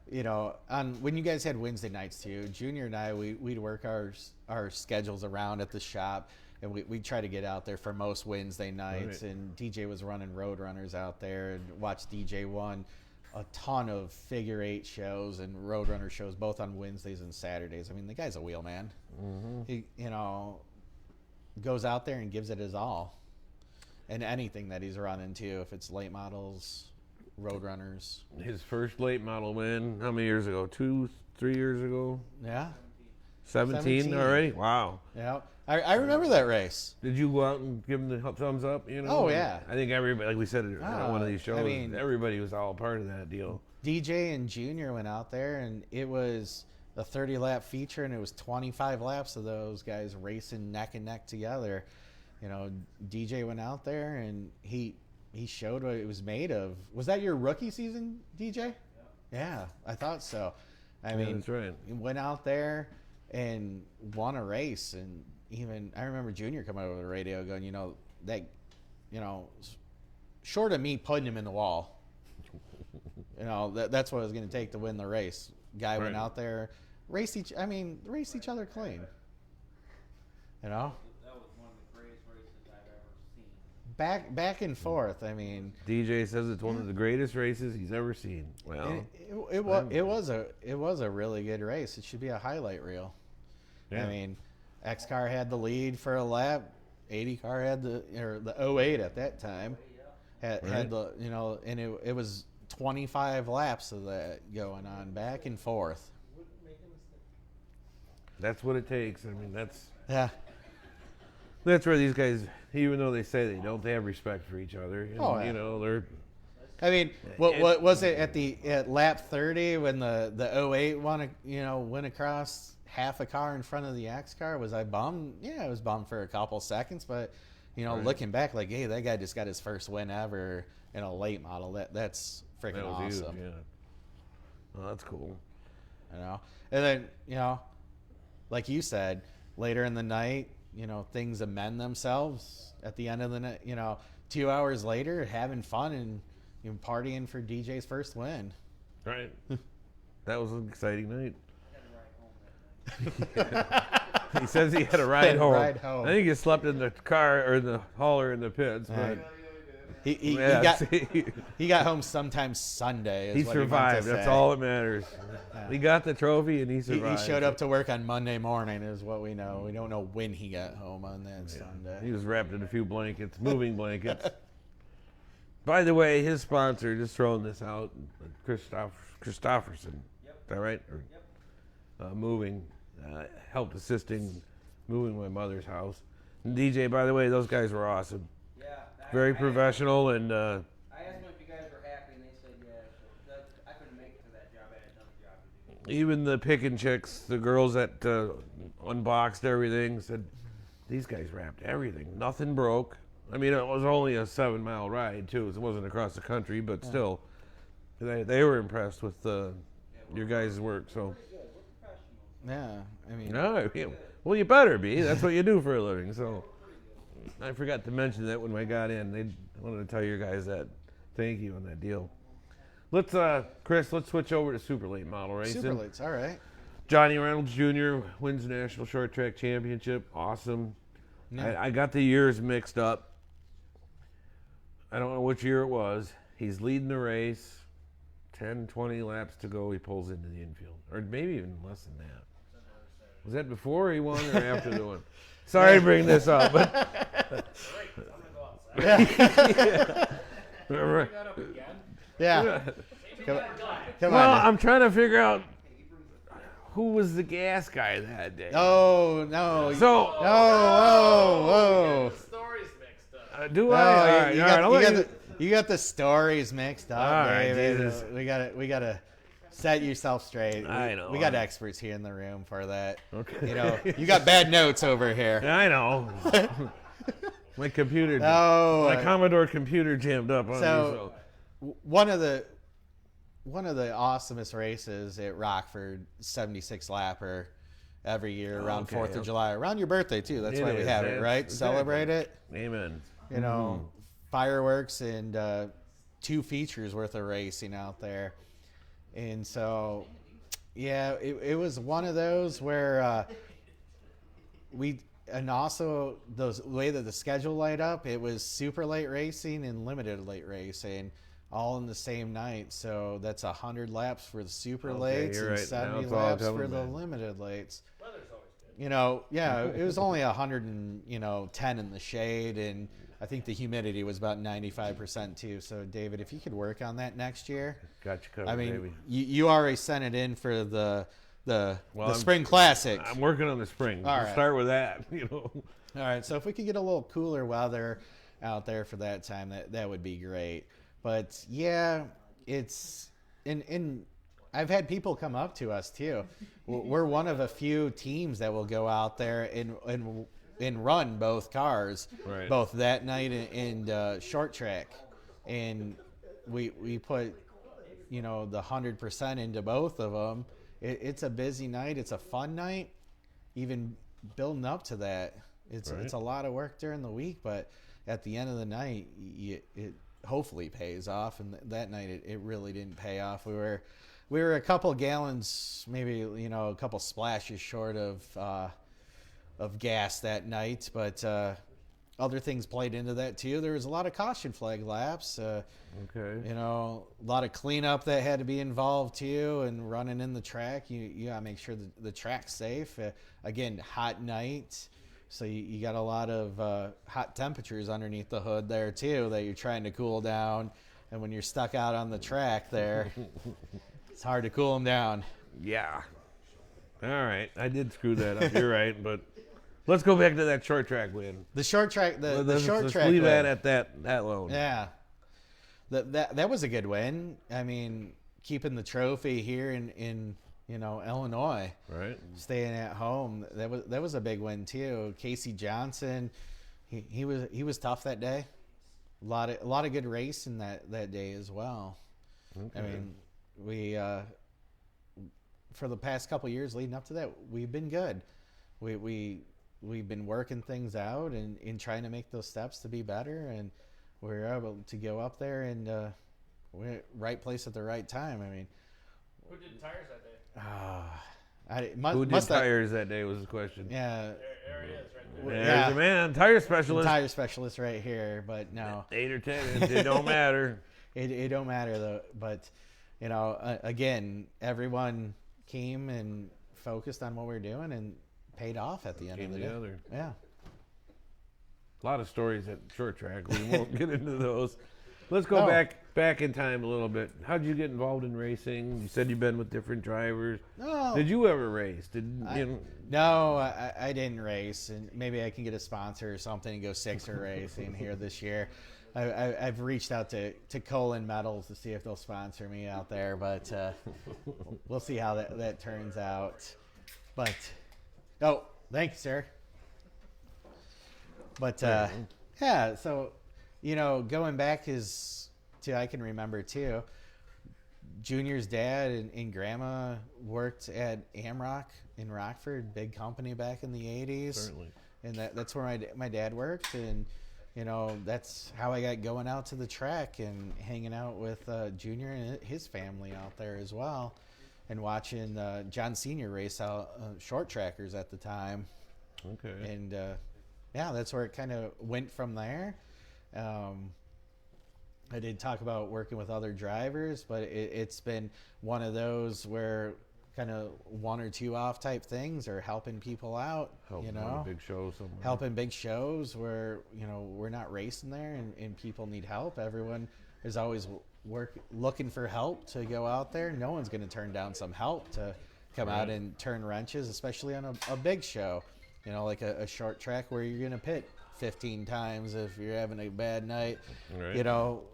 when you guys had Wednesday nights too, Junior and I, we'd work our schedules around at the shop, and we'd try to get out there for most Wednesday nights. Right. And DJ was running Roadrunners out there, and watched DJ won a ton of figure 8 shows and Roadrunner shows, both on Wednesdays and Saturdays. I mean, the guy's a wheel man. Mm-hmm. He, goes out there and gives it his all. And anything that he's run into, if it's late models, Roadrunners. His first late model win, how many years ago? 2-3 years ago? Yeah. 17 already? Wow. Yeah. I remember that race. Did you go out and give him the thumbs up? Oh, yeah. I think everybody, like we said on one of these shows, everybody was all part of that deal. DJ and Junior went out there, and it was a 30-lap feature, and it was 25 laps of those guys racing neck and neck together. DJ went out there, and he showed what it was made of. Was that your rookie season, DJ? Yeah, I thought so. I mean, that's right. He went out there and won a race, and even I remember Junior coming over the radio going, short of me putting him in the wall, that's what it was going to take to win the race. Guy went out there, race each other clean. That was one of the greatest races I've ever seen. Back and forth. I mean, DJ says it's one of the greatest races he's ever seen. Well, it was a really good race. It should be a highlight reel. Yeah. I mean, X car had the lead for a lap. 80 car had the 08 at that time had the and it was 25 laps of that going on back and forth. That's what it takes. I mean, that's where these guys, even though they say they don't, they have respect for each other. And, they're. I mean, what was it at lap 30 when the 08 went across half a car in front of the X car? Was I bummed? Yeah, I was bummed for a couple seconds, but looking back, like, hey, that guy just got his first win ever in a late model. That's freaking awesome. Huge, yeah. Well, that's cool. And then like you said, later in the night, things amend themselves at the end of the night. 2 hours later, having fun and partying for DJ's first win. Right. That was an exciting night. He says he had a ride home. I think he slept in the car or the hauler in the pits. But he got home sometime Sunday. He survived. That's all that matters. Yeah. He got the trophy and he survived. He showed up to work on Monday morning, is what we know. We don't know when he got home on that Sunday. He was wrapped in a few blankets, moving blankets. By the way, his sponsor, just throwing this out, Christofferson. Yep. Is that right? Moving, helped assisting moving my mother's house. And DJ, by the way, those guys were awesome. Yeah. Very professional and. I asked them if you guys were happy, and they said yeah. So I couldn't make it to that job. I had another job to do. Even the picking chicks, the girls that unboxed everything, said these guys wrapped everything. Nothing broke. I mean, it was only a 7-mile ride too. It wasn't across the country, but still, they were impressed with your guys' work. So. Yeah, I mean. No, well, you better be. That's what you do for a living. So, I forgot to mention that when I got in. They wanted to tell you guys that. Thank you on that deal. Chris, let's switch over to super late model racing. Super late's all right. Johnny Reynolds Jr. wins the National Short Track Championship. Awesome. Yeah. I got the years mixed up. I don't know which year it was. He's leading the race. 10, 20 laps to go. He pulls into the infield. Or maybe even less than that. Was that before he won or after the one? Sorry to bring this up, but yeah. Come on. Well, I'm trying to figure out who was the gas guy that day. Oh no! So whoa! The stories mixed up. Do I? You got the stories mixed up. All right, Jesus. We gotta set yourself straight. I know. We got experts here in the room for that. Okay. You got bad notes over here. I know. My computer. My Commodore computer jammed up on me. So one of the one of the awesomest races at Rockford, 76 lapper every year around Okay, 4th of July, around your birthday too. That's why we is. have it, right? Exactly. Celebrate it. Amen. You know, fireworks and 2 features worth of racing out there. And so, yeah, it was one of those where and also the way that the schedule laid up, it was super late racing and limited late racing all in the same night. So that's 100 laps for the super lates you're and right. 70 Now it's all laps coming for the back. limited lates. Weather's always good. You know, yeah, it was only 110 in the shade, and I think the humidity was about 95% too. So, David, if you could work on that next year, Got you covered, I mean, baby. you already sent it in for the I'm- spring classic. I'm working on the spring. All We'll right. start with that. All right, so if we could get a little cooler weather out there for that time, that would be great. But yeah, it's and I've had people come up to us too. We're one of a few teams that will go out there and run both cars, Right. both that night and short track, and we put the 100% into both of them. It's a busy night. It's a fun night. Even building up to that, it's a lot of work during the week, but at the end of the night, it hopefully pays off. And that night, it really didn't pay off. We were a couple gallons, maybe a couple splashes short of gas that night, but other things played into that too. There was a lot of caution flag laps. Okay. A lot of cleanup that had to be involved too, and running in the track. You gotta make sure the track's safe. Again, hot night, so you got a lot of hot temperatures underneath the hood there too that you're trying to cool down. And when you're stuck out on the track there, it's hard to cool them down. Yeah. All right. I did screw that up. You're right, but let's go back to that short track win. The short track, the Let's short track. leave that win. at that alone. Yeah, that was a good win. I mean, keeping the trophy here in Illinois, Right. staying at home, that was a big win too. Casey Johnson, he was tough that day. A lot of good racing that day as well. Okay. I mean, we for the past couple years leading up to that, we've been good. We've been working things out and in trying to make those steps to be better, and we were able to go up there and we're right place at the right time. I mean, Who did tires that day? Who did tires that day was the question. Yeah, There he is, right there. There's yeah. the man, tire specialist. tire specialist right here, but no, 8 or 10, it don't matter. it don't matter though. But again, everyone came and focused on what we were doing and paid off at the end Came of the day. together. Yeah. A lot of stories at short track. We won't get into those. Let's go Oh. back in time a little bit. How'd you get involved in racing? You said you've been with different drivers. No. Did you ever race? No, I didn't race, and maybe I can get a sponsor or something and go Sixer racing here this year. I've reached out to Colin Metals to see if they'll sponsor me out there, but we'll see how that turns out. But thank you, sir. But yeah, so going back I can remember too. Junior's dad and grandma worked at Amrock in Rockford, big company back in the 80s. Certainly. And that's where my dad worked, and that's how I got going out to the track and hanging out with Junior and his family out there as well, and watching John Senior race out short trackers at the time. Okay. And yeah, that's where it kind of went from there. I did talk about working with other drivers, but it's been one of those where kind of one or two off type things, or helping people out, Helping on a big show somewhere. helping big shows where we're not racing there and people need help. Everyone is always looking for help to go out there. No one's going to turn down some help to come out and turn wrenches, especially on a big show, like a short track where you're going to pit 15 times if you're having a bad night, Right.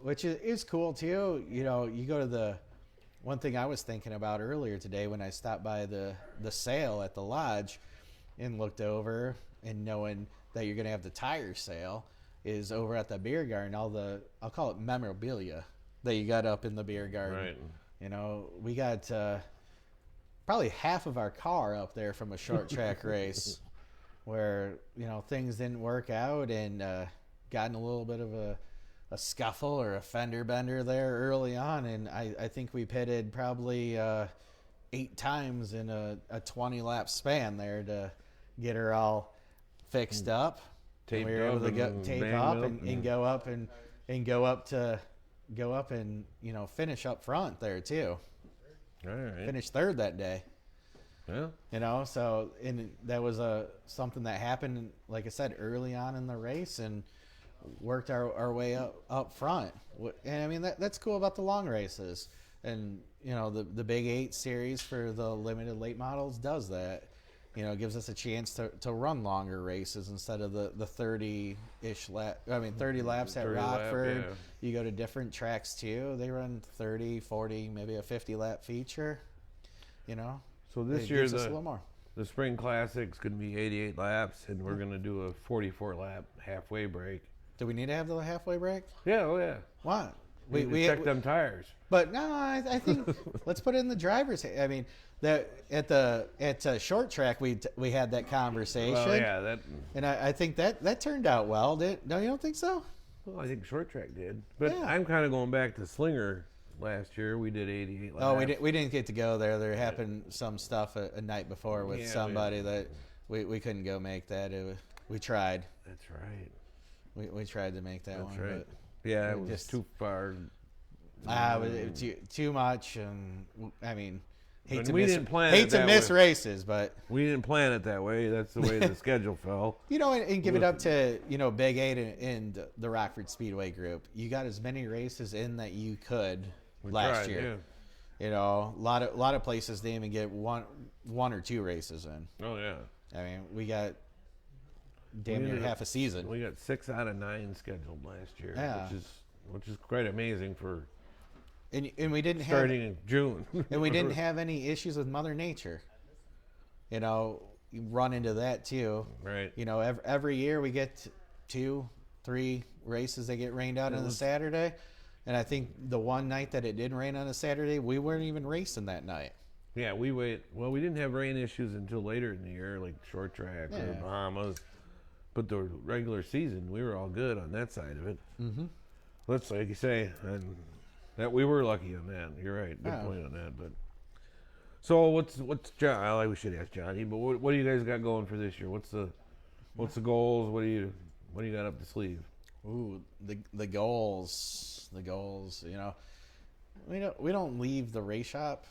Which is cool too. You go to the one thing I was thinking about earlier today when I stopped by the sale at the lodge and looked over, and knowing that you're going to have the tire sale is over at the beer garden, all the, I'll call it memorabilia that you got up in the beer garden. Right. You know, we got probably half of our car up there from a short track race where, you know, things didn't work out and got in a little bit of a scuffle or a fender bender there early on. And I think we pitted probably 8 times in a 20-lap span there to get her all fixed up. Taped We were able up to go and tape banged up up and go up and go up and, you know, finish up front there too. All right. Finish third that day. Yeah. You know, so and that was something that happened, like I said, early on in the race, and worked our way up front. And I mean that's cool about the long races. And you know, the Big 8 series for the limited late models does that. You know, it gives us a chance to run longer races instead of the 30-ish 30 laps at 30 lap, Rockford. yeah. You go to different tracks too. They run 30, 40, maybe a 50-lap feature. You know. So this It year gives us a little more. the Spring Classic's going to be 88 laps, and we're going to do a 44-lap halfway break. Do we need to have the halfway break? Yeah, oh yeah. What? We check them tires. But no, I think let's put it in the driver's. I mean, that at short track we had that conversation. Well, yeah, that. And I think that turned out well. No, you don't think so? Well, I think short track did, but Yeah. I'm kind of going back to Slinger. Last year we did 88 laps. Oh, we didn't get to go there. There happened some stuff a night before with somebody that we couldn't go make that. We tried. That's right. We tried to make that That's one. right. Yeah, it we was just- too far. It was too much, and I mean, And we didn't plan it hate to that miss way. races, but We didn't plan it that way. That's the way the schedule fell. you know, and give it up to, you know, Big 8 and the Rockford Speedway group. You got as many races in that you could last tried, year. You know, a lot of places didn't even get one or two races in. Yeah. Oh yeah. I mean, we got damn near ended half a season. We got 6 out of 9 scheduled last year, Yeah. which is quite amazing for And we didn't have starting in June. and we didn't have any issues with Mother Nature. You know, you run into that too. Right. You know, every year we get 2, 3 races that get rained out on a Saturday. And I think the one night that it didn't rain on a Saturday, we weren't even racing that night. Yeah, we didn't have rain issues until later in the year, like short track or Yeah. Bahamas. But the regular season, we were all good on that side of it. Mm-hmm. Let's, like you say, and that we were lucky on that. You're right. Good Yeah. point on that. But so what's John? Well, we should ask Johnny. But what do you guys got going for this year? What's the goals? What do you got up the sleeve? Ooh, the goals. You know, we don't leave the race shop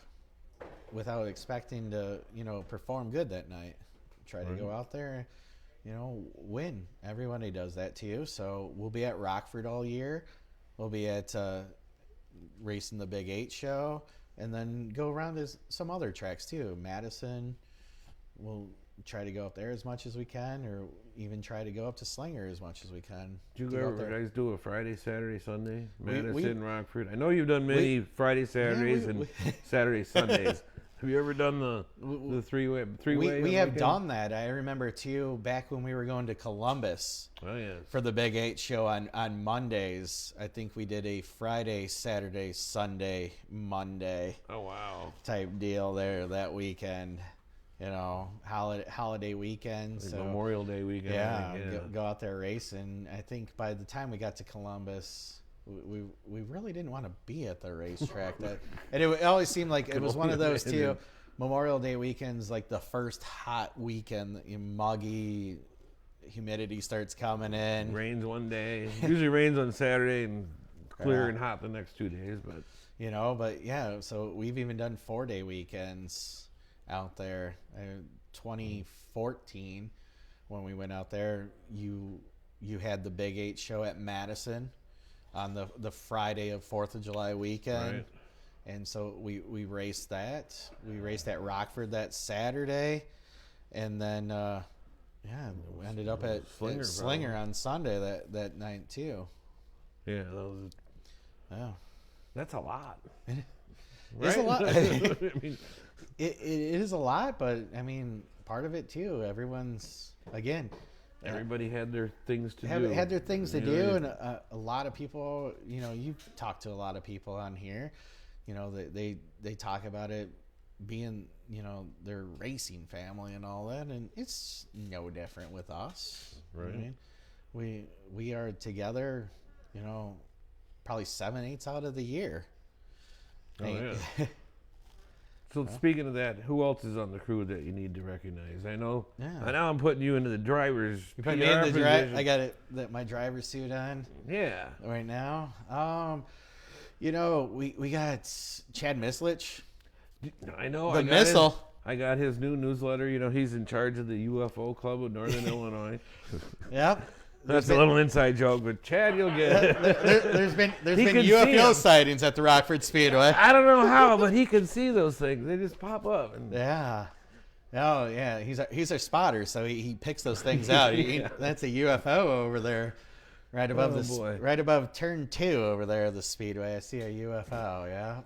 without expecting to, you know, perform good that night. Try to go out there, you know, win. Everybody does that to you. So we'll be at Rockford all year. We'll be at racing the Big 8 show, and then go around to some other tracks too. Madison. We'll try to go up there as much as we can, or even try to go up to Slinger as much as we can. Do to you go up there. guys do a Friday, Saturday, Sunday? We- Madison, Rockford. I know you've done many Friday, Saturdays, and Saturday, Sundays. Have you ever done the three-way? We have done that. I remember too, back when we were going to Columbus Oh yeah. for the Big 8 show on Mondays. I think we did a Friday, Saturday, Sunday, Monday Oh wow. type deal there that weekend. You know, holiday weekend. Like So Memorial Day weekend. yeah, I think, go out there racing. I think by the time we got to Columbus, we really didn't want to be at the racetrack. And it always seemed like it was one of those too. Memorial Day weekend's like the first hot weekend. Muggy, humidity starts coming in. Rains one day. Usually rains on Saturday and clear Yeah. and hot the next 2 days. But You know, but yeah, so we've even done 4-day weekends out there. 2014, when we went out there, you had the Big 8 show at Madison on the Friday of 4th of July weekend. Right. And so we raced that. We raced at Rockford that Saturday. And then, we ended up at Slinger on Sunday that night too. yeah, Yeah. that's a lot. It's a lot. I mean, It is a lot, but I mean, part of it too. Everyone's again everybody had their things to do. had their things to You do, know, and a lot of people. You know, you've talked to a lot of people on here. you know, they talk about it being, you know, their racing family and all that, and it's no different with us. Right. I mean, we are together, you know, probably 7/8 out of the year. Oh, yeah. So speaking of that, who else is on the crew that you need to recognize? I know I'm putting you into the driver's You put me PR in the position. I got my driver's suit on Yeah. right now. You know, we got Chad Mislich. I know. The missile. I got his new newsletter. You know, he's in charge of the UFO Club of Northern Illinois. Yep. That's a little inside joke, but Chad, you'll get it. There's been He can see UFO 'em. sightings at the Rockford Speedway. I don't know how, but he can see those things. They just pop up. And Yeah. Oh yeah, he's our spotter, so he picks those things out. That's a UFO over there, right above right above turn 2 over there of the speedway. I see a UFO. Yeah.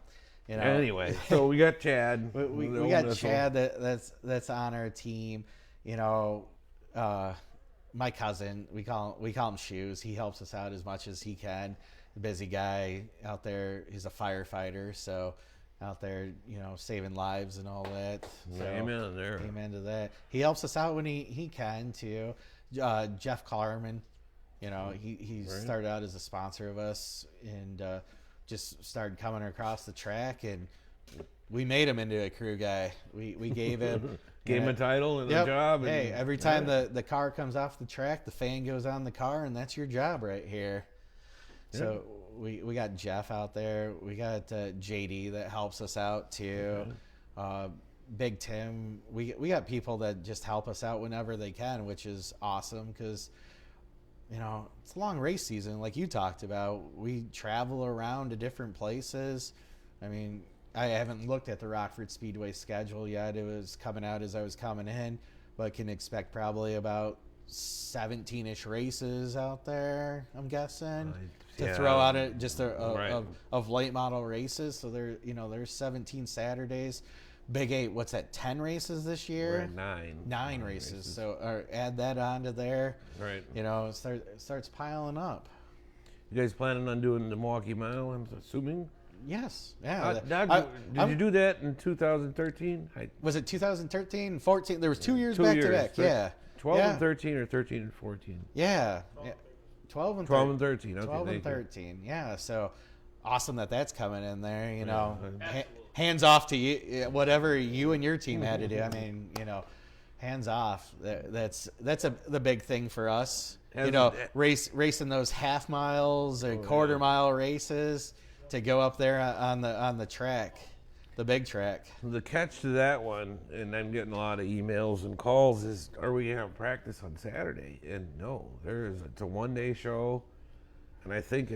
You know. Anyway, so we got Chad. We got Chad that's on our team. You know, my cousin, we call him Shoes. He helps us out as much as he can. Busy guy out there. He's a firefighter, so out there, you know, saving lives and all that. So, amen there. Amen to that. He helps us out when he can too. Jeff Carmen, you know, he started out as a sponsor of us and just started coming across the track, and we made him into a crew guy. We gave him a title and a job. And, hey, every time the car comes off the track, the fan goes on the car, and that's your job right here. Yeah. So we got Jeff out there. We got JD that helps us out too. Big Tim. We got people that just help us out whenever they can, which is awesome because, you know, it's a long race season like you talked about. We travel around to different places. I mean, I haven't looked at the Rockford Speedway schedule yet. It was coming out as I was coming in, but can expect probably about 17-ish races out there, I'm guessing, to throw out of late model races. So there's 17 Saturdays. Big 8, what's that, 10 races this year? We're at 9 races. So add that onto there. Right. You know, it starts piling up. You guys planning on doing the Milwaukee Mile, I'm assuming? Yes. Yeah. Did you do that in 2013? Was it 2013, 14? There was 2 years back to back. Yeah. 12 and 13 or 13 and 14? Yeah. 12 and 13. Okay, 12 and 13. Yeah. So awesome that's coming in there. You know, hands off to you. Whatever you and your team had to do. I mean, you know, hands off. That's the big thing for us. You know, racing those half miles or quarter mile races to go up there on the track, the big track. The catch to that one, and I'm getting a lot of emails and calls, is are we going to have practice on Saturday? And no, it's a one-day show, and I think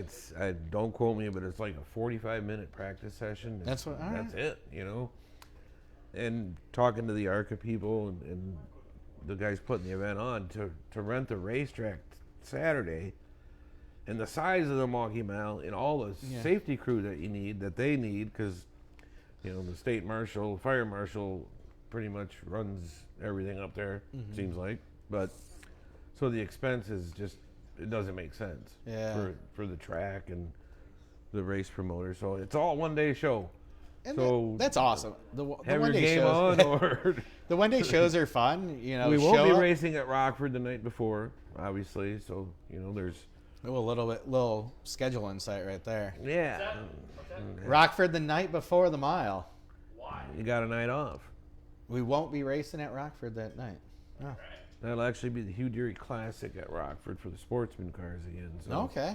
don't quote me, but it's like a 45-minute practice session. That's it, you know. And talking to the ARCA people and the guys putting the event on to rent the racetrack Saturday, and the size of the Milwaukee Mile and all the safety crew that they need, because, you know, the state marshal, fire marshal pretty much runs everything up there, seems like. But so the expense is just, it doesn't make sense for the track and the race promoter. So it's all one-day show. And so that's awesome. The one-day shows, the one-day shows are fun. You know, we won't be racing at Rockford the night before, obviously. So, you know, there's a little schedule insight right there. Yeah. Rockford the night before the mile. Why? You got a night off. We won't be racing at Rockford that night. Oh. Right. That'll actually be the Hugh Deary Classic at Rockford for the Sportsman cars again. So. Okay.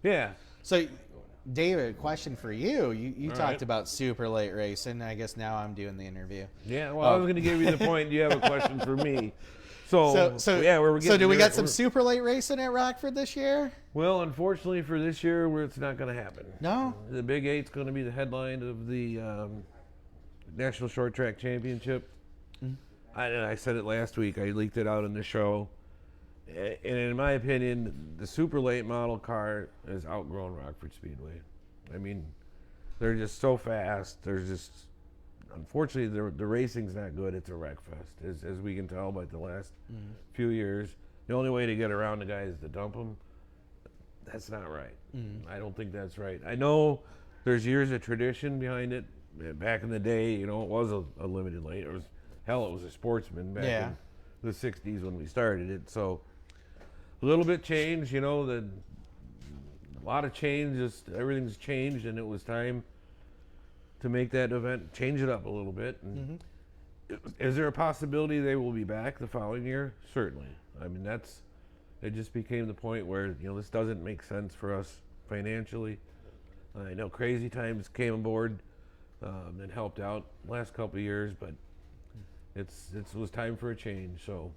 Yeah. So, David, question for you. You talked about super late racing. I guess now I'm doing the interview. Yeah, well, I was going to give you the point. Do you have a question for me? So do we got some super late racing at Rockford this year? Well, unfortunately for this year, it's not going to happen. No? The Big 8's going to be the headline of the National Short Track Championship. I said it last week. I leaked it out in the show. And in my opinion, the super late model car has outgrown Rockford Speedway. I mean, they're just so fast. There's just, unfortunately, the racing's not good. It's a wreck fest, as we can tell by the last few years. The only way to get around the guys is to dump them. That's not right. I don't think that's right. I know there's years of tradition behind it. Back in the day, you know, it was a limited late. It was a Sportsman back in the 60s when we started it. So a little bit changed, you know, a lot of changes. Everything's changed, and it was time to make that event, change it up a little bit. And is there a possibility they will be back the following year? Certainly. I mean, it just became the point where, you know, this doesn't make sense for us financially. I know Crazy Times came aboard and helped out last couple of years, but it was time for a change. So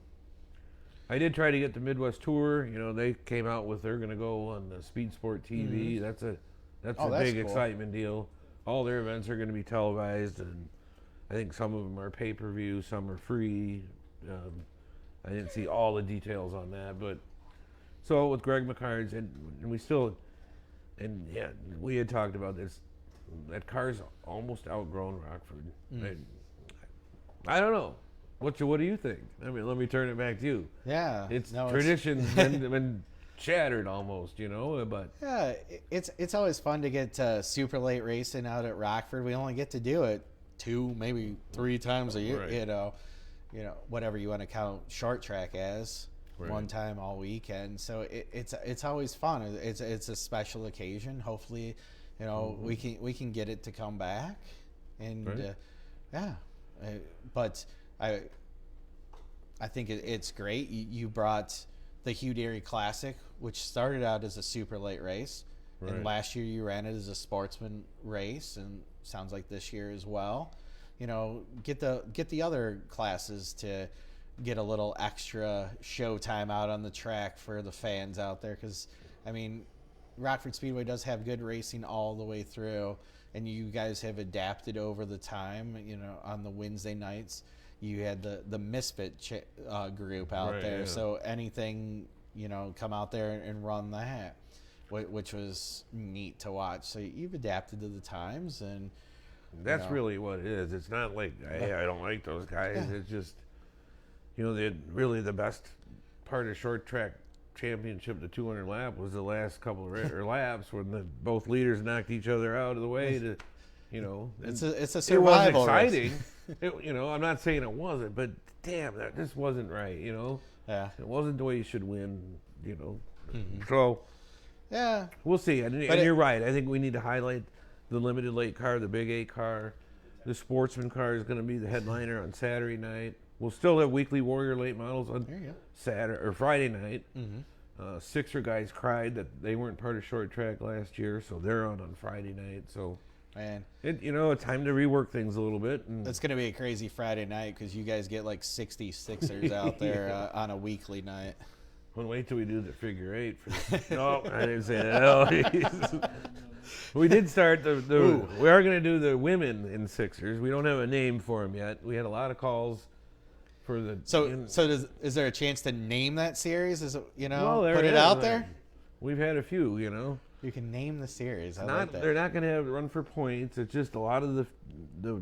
I did try to get the Midwest Tour. You know, they came out with they're going to go on the Speed Sport TV. That's a big cool. excitement deal. All their events are going to be televised, and I think some of them are pay-per-view, some are free. I didn't see all the details on that, but so with Greg McCart's, and we had talked about this. That car's almost outgrown Rockford. I don't know. What do you think? I mean, let me turn it back to you. Yeah, Tradition's been shattered almost, you know. But yeah, it's always fun to get super late racing out at Rockford. We only get to do it 2, maybe 3 times a year. Right. You know, whatever you want to count short track as. Right. One time all weekend. So it's always fun. It's a special occasion. Hopefully, you know, we can get it to come back, and right. But I think it's great. You brought the Hugh Dairy Classic, which started out as a super late race, right. and last year you ran it as a Sportsman race, and sounds like this year as well. You know, get the other classes to get a little extra show time out on the track for the fans out there, because I mean, Rockford Speedway does have good racing all the way through, and you guys have adapted over the time. You know, on the Wednesday nights you had the Misfit group out right, there, yeah. so anything, you know, come out there and run that, which was neat to watch. So you've adapted to the times, and that's really what it is. It's not like, hey, I don't like those guys. It's just, you know, really the best part of short track championship, the 200 lap, was the last couple of laps when both leaders knocked each other out of the way to, you know. It's a survival. It was exciting. You know, I'm not saying it wasn't, but damn, that just wasn't right, you know. Yeah. It wasn't the way you should win, you know. So, yeah, we'll see. And you're right. I think we need to highlight the limited late car, the Big 8 car. The Sportsman car is going to be the headliner on Saturday night. We'll still have Weekly Warrior late models on Saturday or Friday night. Sixer guys cried that they weren't part of short track last year, so they're on Friday night. So, man, it's time to rework things a little bit. And it's going to be a crazy Friday night because you guys get like 60 Sixers out there on a weekly night. Well, wait till we do the figure 8. No, I didn't say that. We did start we are going to do the women in Sixers. We don't have a name for them yet. We had a lot of calls for the. Is there a chance to name that series? Is it, you know, well, put it out there? We've had a few, you know. You can name the series. I like that. They're not going to have run for points. It's just a lot of the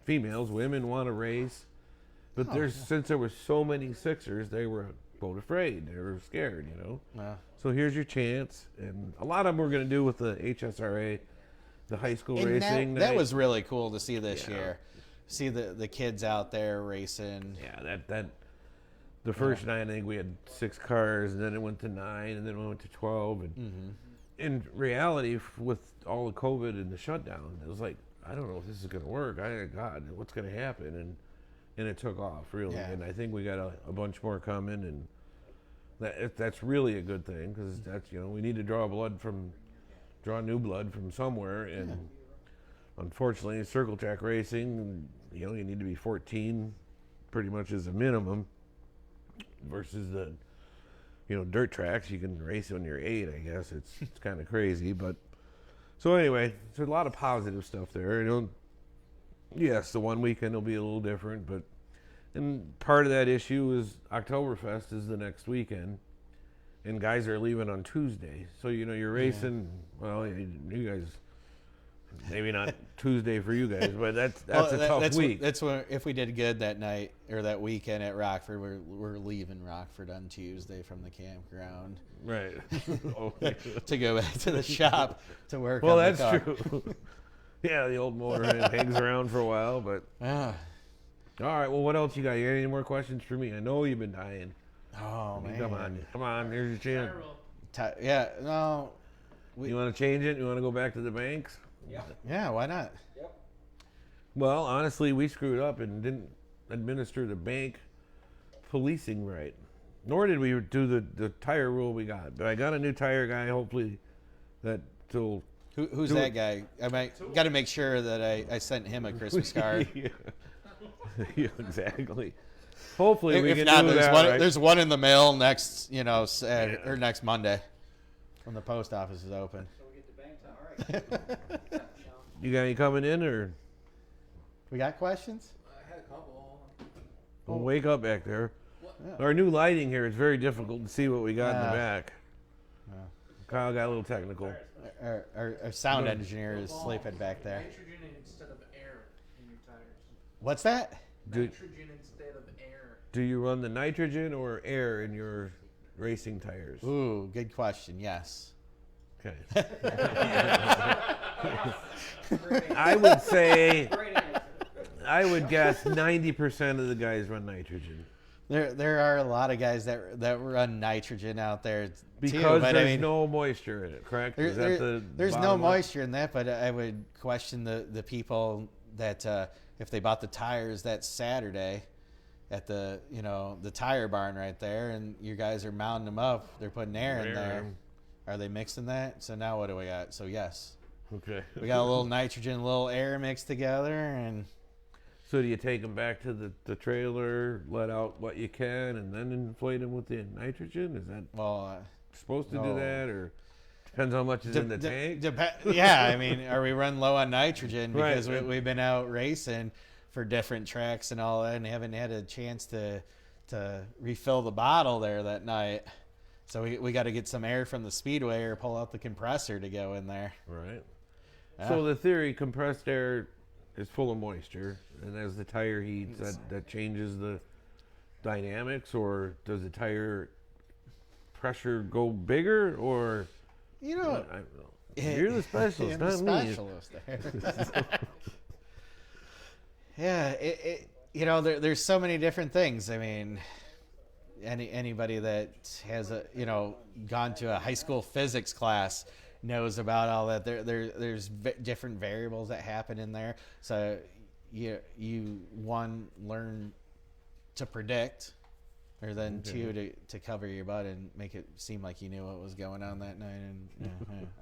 females, women want to race, but since there were so many Sixers, they were both afraid. They were scared, you know. Yeah. So here's your chance, and a lot of them we're going to do with the HSRA, the high school racing. That was really cool to see this year. See the kids out there racing. Yeah, that the first night I think we had 6 cars, and then it went to 9, and then it went to 12. And in reality, with all the COVID and the shutdown, it was like, I don't know if this is going to work. God, what's going to happen? And it took off really, and I think we got a bunch more coming, and that's really a good thing, because that's, you know, we need to draw new blood from somewhere, and unfortunately, circle track racing, you know, you need to be 14 pretty much as a minimum, versus the, you know, dirt tracks you can race when you're 8. I guess it's kind of crazy, but so anyway, there's a lot of positive stuff there. You know, yes, the one weekend will be a little different, but and part of that issue is Oktoberfest is the next weekend, and guys are leaving on Tuesday. So, you know, you're racing, well, you guys maybe not Tuesday for you guys, but that's a tough that's week. That's when, if we did good that night or that weekend at Rockford, we're leaving Rockford on Tuesday from the campground. Right. To go back to the shop to work. Well, on the that's car. true. Yeah, the old motor hangs around for a while, but Ah. all right. Well, what else you got? You got any more questions for me? I know you've been dying. Oh man, Come on. Here's your chance. Yeah, no. You want to change it? You want to go back to the banks? Yeah, why not? Yep. Well, honestly, we screwed up and didn't administer the bank policing right. Nor did we do the tire rule we got. But I got a new tire guy. Hopefully, that'll. Who's do that it. guy? I got to make sure that I sent him a Christmas card. Yeah, exactly. Hopefully, we If can not, do there's that. one. Right? There's one in the mail next, or next Monday, when the post office is open. So we get the banks. All right. You got any coming in, or We got questions? I had a couple. well, wake up back there? Yeah. Our new lighting here is very difficult to see what we got in the Yeah. back. Kyle got a little technical. Our sound engineer is sleeping back there. Nitrogen instead of air in your tires. What's that? Nitrogen instead of air. Do you run the nitrogen or air in your racing tires? Ooh, good question. Yes. Okay. I would say, Great answer. I would guess 90% of the guys run nitrogen. There are a lot of guys that run nitrogen out there Because too, but there's I mean, no moisture in it, correct? Is that there's no bottom line? moisture in that, but I would question the people that if they bought the tires that Saturday at the the tire barn right there, and you guys are mounting them up, they're putting air in there. Are they mixing that? So now what do we got? So yes, Okay. we got a little nitrogen, a little air mixed together, and So do you take them back to the trailer, let out what you can, and then inflate them with the nitrogen? Is that well. supposed to do no. that, or depends how much is in the tank? Yeah, I mean, are we running low on nitrogen because Right. we've been out racing for different tracks and all that, and haven't had a chance to refill the bottle there that night. So we got to get some air from the speedway or pull out the compressor to go in there. Right. Yeah. So the theory, compressed air is full of moisture, and as the tire heats, that changes the dynamics, or does the tire pressure go bigger, or I don't know. You're the specialist, I'm not the me. specialist there. Yeah, there's so many different things. I mean, anybody that has gone to a high school physics class knows about all that. There's different variables that happen in there. So you learn to predict, or then two to cover your butt and make it seem like you knew what was going on that night. And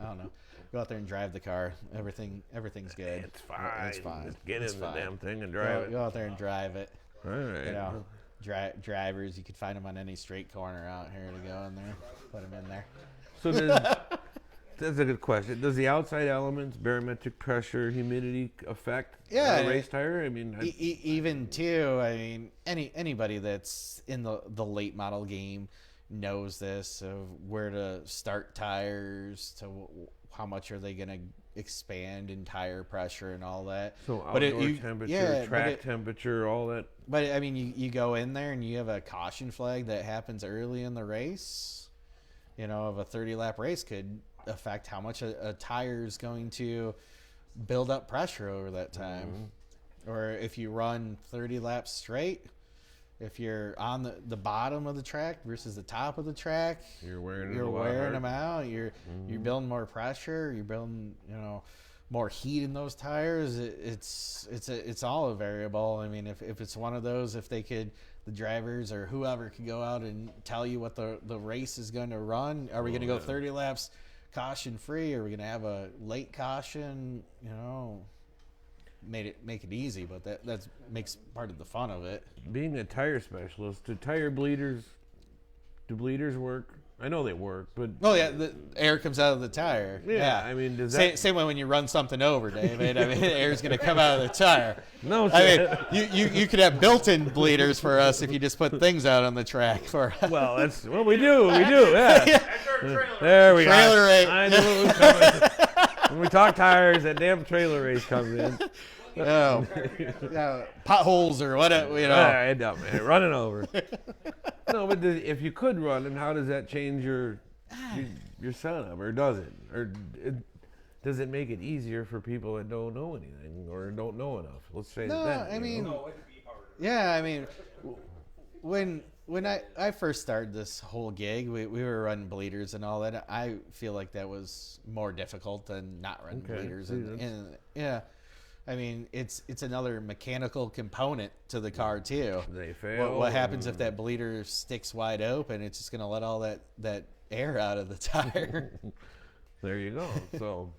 I don't know, go out there and drive the car. Everything's good. It's fine. It's fine. Just get It's in the fine. damn thing and drive Go out there and drive it. it. All right. Drivers, you could find them on any straight corner out here to go in there. Put them in there. So that's a good question. Does the outside elements, barometric pressure, humidity affect a race tire? I mean, Even too. I mean, anybody that's in the late model game knows this of where to start tires, to how much are they going to expand in tire pressure and all that. so But outdoor temperature, track temperature, all that. But I mean, you go in there and you have a caution flag that happens early in the race. Of a 30-lap race could affect how much a tire is going to build up pressure over that time. Or if you run 30 laps straight, if you're on the bottom of the track versus the top of the track, You're wearing them out. You're building more pressure. You're building more heat in those tires. It's all a variable. I mean, if it's one of those, if the drivers or whoever could go out and tell you what the race is going to run. Are we going to go 30 laps caution free? Are we going to have a late caution? Make it easy, but that makes part of the fun of it. Being a tire specialist, do bleeders work? I know they work, but Oh yeah, the air comes out of the tire. yeah. I mean, does that? Same way when you run something over, David. I mean, the air's going to come out of the tire. No, I mean, you could have built-in bleeders for us if you just put things out on the track for us. well, that's we do. Yeah. That's our trailer. There we go. Trailer rate. I knew it was coming. When we talk tires, that damn trailer race comes in. Potholes or whatever, you know. End up, man, running over. No, but if you could run, then how does that change your setup, or does it? Does it make it easier for people that don't know anything or don't know enough? Let's say No, that. I mean, No, it'd be harder. yeah, I mean, when I first started this whole gig, we were running bleeders and all that. I feel like that was more difficult than not running bleeders. See, And yeah, I mean, it's another mechanical component to the car too. They fail. What happens if that bleeder sticks wide open? It's just going to let all that air out of the tire. There you go. So,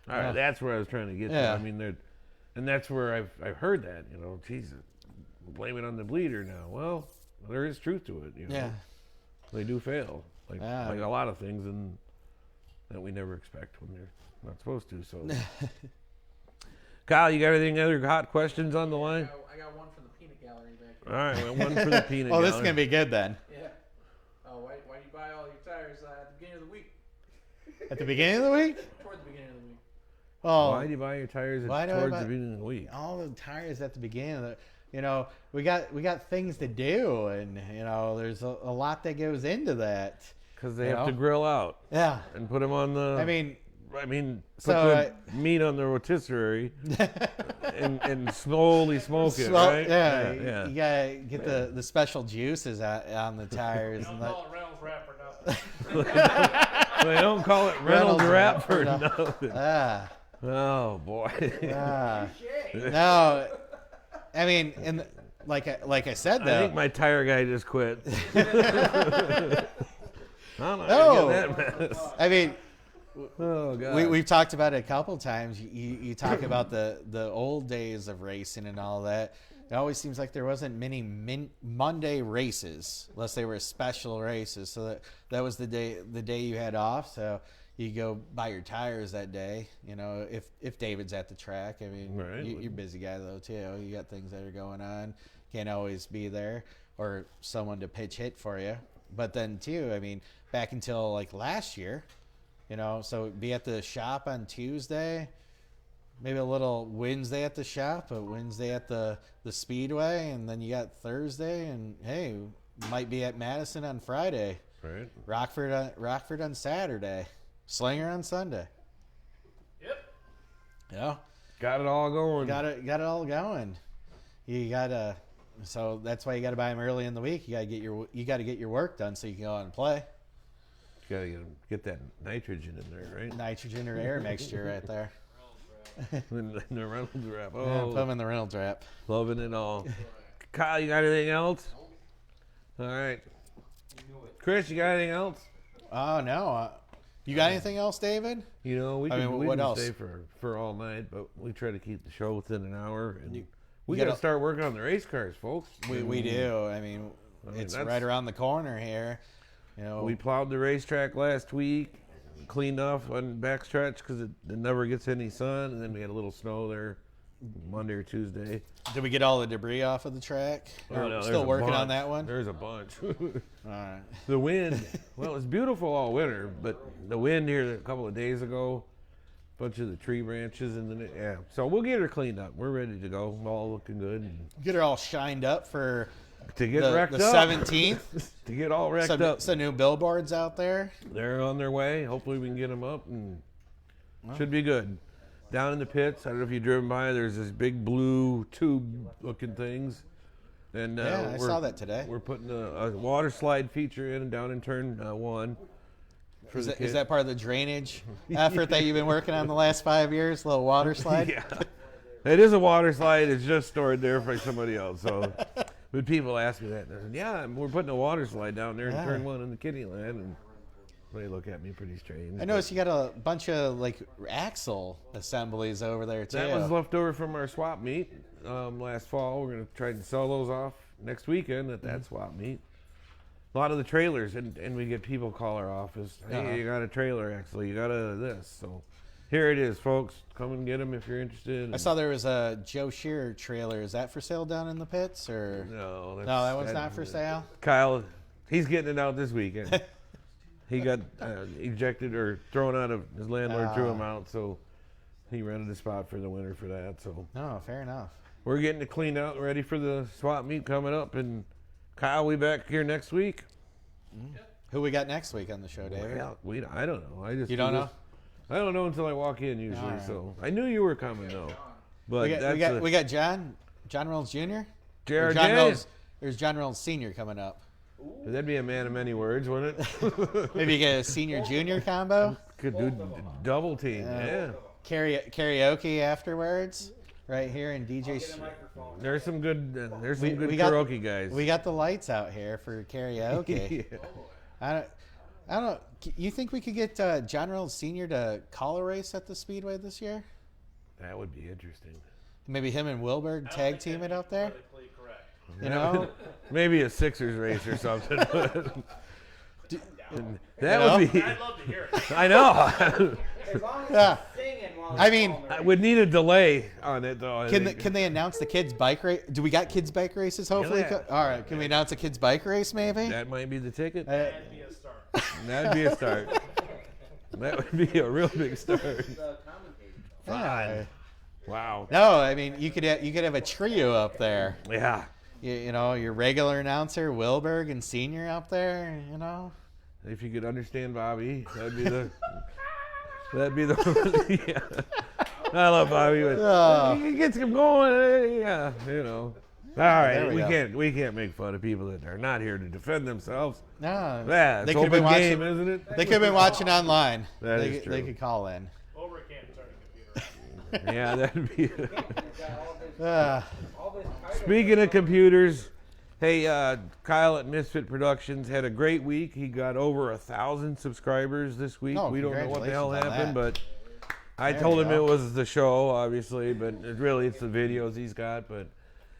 all right, that's where I was trying to get Yeah. to. I mean, and that's where I've heard that. You know, Jesus, blame it on the bleeder now. Well, there is truth to it. You know? Yeah. They do fail, like Yeah. a lot of things, and that we never expect when they're not supposed to. So, Kyle, you got anything other hot questions on the line? I got one from the peanut gallery back All here. right, well, one for the peanut. Oh, this is gallery. going to be good then. Yeah. Why do you buy all your tires at the beginning of the week? At the beginning of the week? Toward the beginning of the week. Oh, Why do you buy your tires Why do I towards buy- the beginning of the week? all the tires at the beginning of the, you know, we got things to do, and you know, there's a lot that goes into that. Because they You have to know? grill out Yeah. and put them on the. I mean, put So, the meat on the rotisserie and slowly smoke it, well, right? yeah, yeah. you gotta get the special juices on the tires. Don't And call it Reynolds wrap or nothing. They don't call it Reynolds wrap for nothing. Ah, Oh boy. ah. No, I mean, and like I said I though, think my tire guy just quit. I don't know. No. How to get that mess. I mean, Oh god. we've talked about it a couple times. You talk about the old days of racing and all that. It always seems like there wasn't many Monday races unless they were special races. So that was the day you had off. So you go buy your tires that day. You know, if David's at the track. I mean, Right. you're a busy guy though too. You got things that are going on. Can't always be there or someone to pitch hit for you. But then too, I mean, back until like last year. You know, so be at the shop on Tuesday, maybe a little Wednesday at the shop, but Wednesday at the Speedway, and then you got Thursday, and hey, might be at Madison on Friday, Right. Rockford on Saturday, Slinger on Sunday. Yep. You know, Got it all going. got it all going. You gotta, so that's why you gotta buy them early in the week. You gotta get your work done so you can go out and play. You gotta get that nitrogen in there, right? Nitrogen or air mixture right there. And the Reynolds wrap. Yeah, Oh, put them in the Reynolds wrap. loving it all. Kyle, you got anything else? All right. Chris, you got anything else? Oh no. You got anything else, David? You know, we I can, mean, we what can else? stay for all night, but we try to keep the show within an hour. And we you got to gotta- start working on the race cars, folks. We do. I mean, it's that's- right around the corner here. You know, We plowed the racetrack last week, cleaned off on backstretch because it never gets any sun, and then we had a little snow there Monday or Tuesday. did we get all the debris off of the track? Oh, Or no, there's still a working on bunch. that one? There's a bunch. All right. The wind, well, it's beautiful all winter, but the wind here a couple of days ago, a bunch of the tree branches, and then yeah. So we'll get her cleaned up. We're ready to go. All looking good. And Get her all shined up for to get the wrecked up. 17th. To get all wrecked up. Some new billboards out there. They're on their way. Hopefully we can get them up and should be good. Down in the pits, I don't know if you've driven by, there's this big blue tube looking things. And Yeah, I we're- saw that today. We're putting a water slide feature in down in turn one. for Is the that, kids. is that part of the drainage effort that you've been working on the last 5 years? Little water slide? Yeah. It is a water slide. It's just stored there for somebody else. So, but people ask me that. And I said, yeah, we're putting a water slide down there in Yeah. turn one in the kiddie land. And they look at me pretty strange. I noticed you got a bunch of like axle assemblies over there too. That was left over from our swap meet last fall. We're going to try and sell those off next weekend at that swap meet. A lot of the trailers, and we get people call our office. Hey, Uh-huh. you got a trailer, actually. You got a this. So here it is, folks. Come and get them if you're interested. I saw there was a Joe Shearer trailer. Is that for sale down in the pits or? No, No, that one's not for sale. Kyle, he's getting it out this weekend. he got ejected or thrown out of his landlord threw him out, so he rented a spot for the winter for that. So No, fair enough. we're getting it cleaned out, ready for the swap meet coming up. And Kyle, we back here next week. Who we got next week on the show, David? Well, I don't know. I just You don't know? I don't know until I walk in usually. All right. So I knew you were coming though. But We got John Reynolds Jr. Or Jared John J. Reynolds. There's John Reynolds Sr. coming up. That'd be a man of many words, wouldn't it? Maybe you get a senior junior combo. Could do double team. Yeah. Karaoke afterwards, right here in DJ. There's some good. There's some We- good we got- karaoke guys. We got the lights out here for karaoke. Yeah. I don't. You think we could get John Reynolds Sr. to call a race at the Speedway this year? That would be interesting. Maybe him and Wilberg tag team it out there. Politically correct. You know, Maybe a Sixers race or something. That know? would be. I'd love to hear it. I know. As long as Yeah. he's singing while I he's mean, calling the I race. would need a delay on it though. I think. can they announce the kids bike race? Do we got kids bike races? Hopefully, Yeah. all right. Can we announce a kids bike race? Maybe. That might be the ticket. That'd be a start. That'd be a start. That would be a real big start. The commentator. Yeah. Wow. No, I mean you could have a trio up there. Yeah. You know, your regular announcer Wilberg and Senior up there. You know. If you could understand Bobby, that'd be the. That'd be the. Yeah. I love Bobby. But Oh. he gets him going. Yeah. You know. All right. There we go. We can't make fun of people that are not here to defend themselves. No. Yeah. It's They could've open been game, watching- isn't it? They could have been watching online. That they, is true. They could call in. Over can't turn a computer. Yeah. That'd be. He's got Uh, all this title. Speaking of computers, hey, Kyle at Misfit Productions had a great week. He got over 1,000 subscribers this week. Oh, We don't know what the hell congratulations on happened, that. but I There told we him go. it was the show, obviously, but it's the videos he's got. But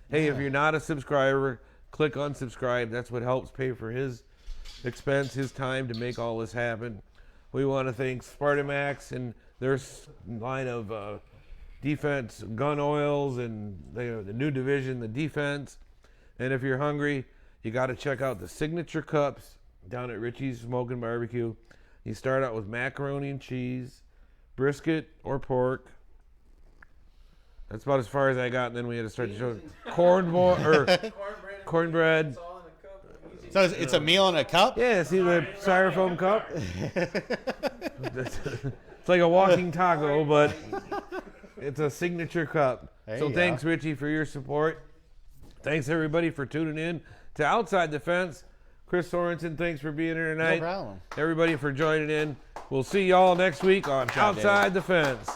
hey, if you're not a subscriber, click on subscribe. That's what helps pay for his expense, his time to make all this happen. We want to thank Spartamax and their line of defense gun oils and the new division, the defense. And if you're hungry, you got to check out the signature cups down at Richie's Smoke and Barbecue. You start out with macaroni and cheese, brisket or pork. That's about as far as I got, and then we had to start the show. Cornbread. It's all in a cup. Easy. so it's a meal in a cup. Yeah, see the styrofoam cup? It's like a walking taco, but it's a signature cup. There So you thanks, go. Richie, for your support. Thanks, everybody, for tuning in to Outside the Fence. Chris Sorenson, thanks for being here No tonight. problem. Everybody for joining in. We'll see y'all next week on job, Outside the Fence.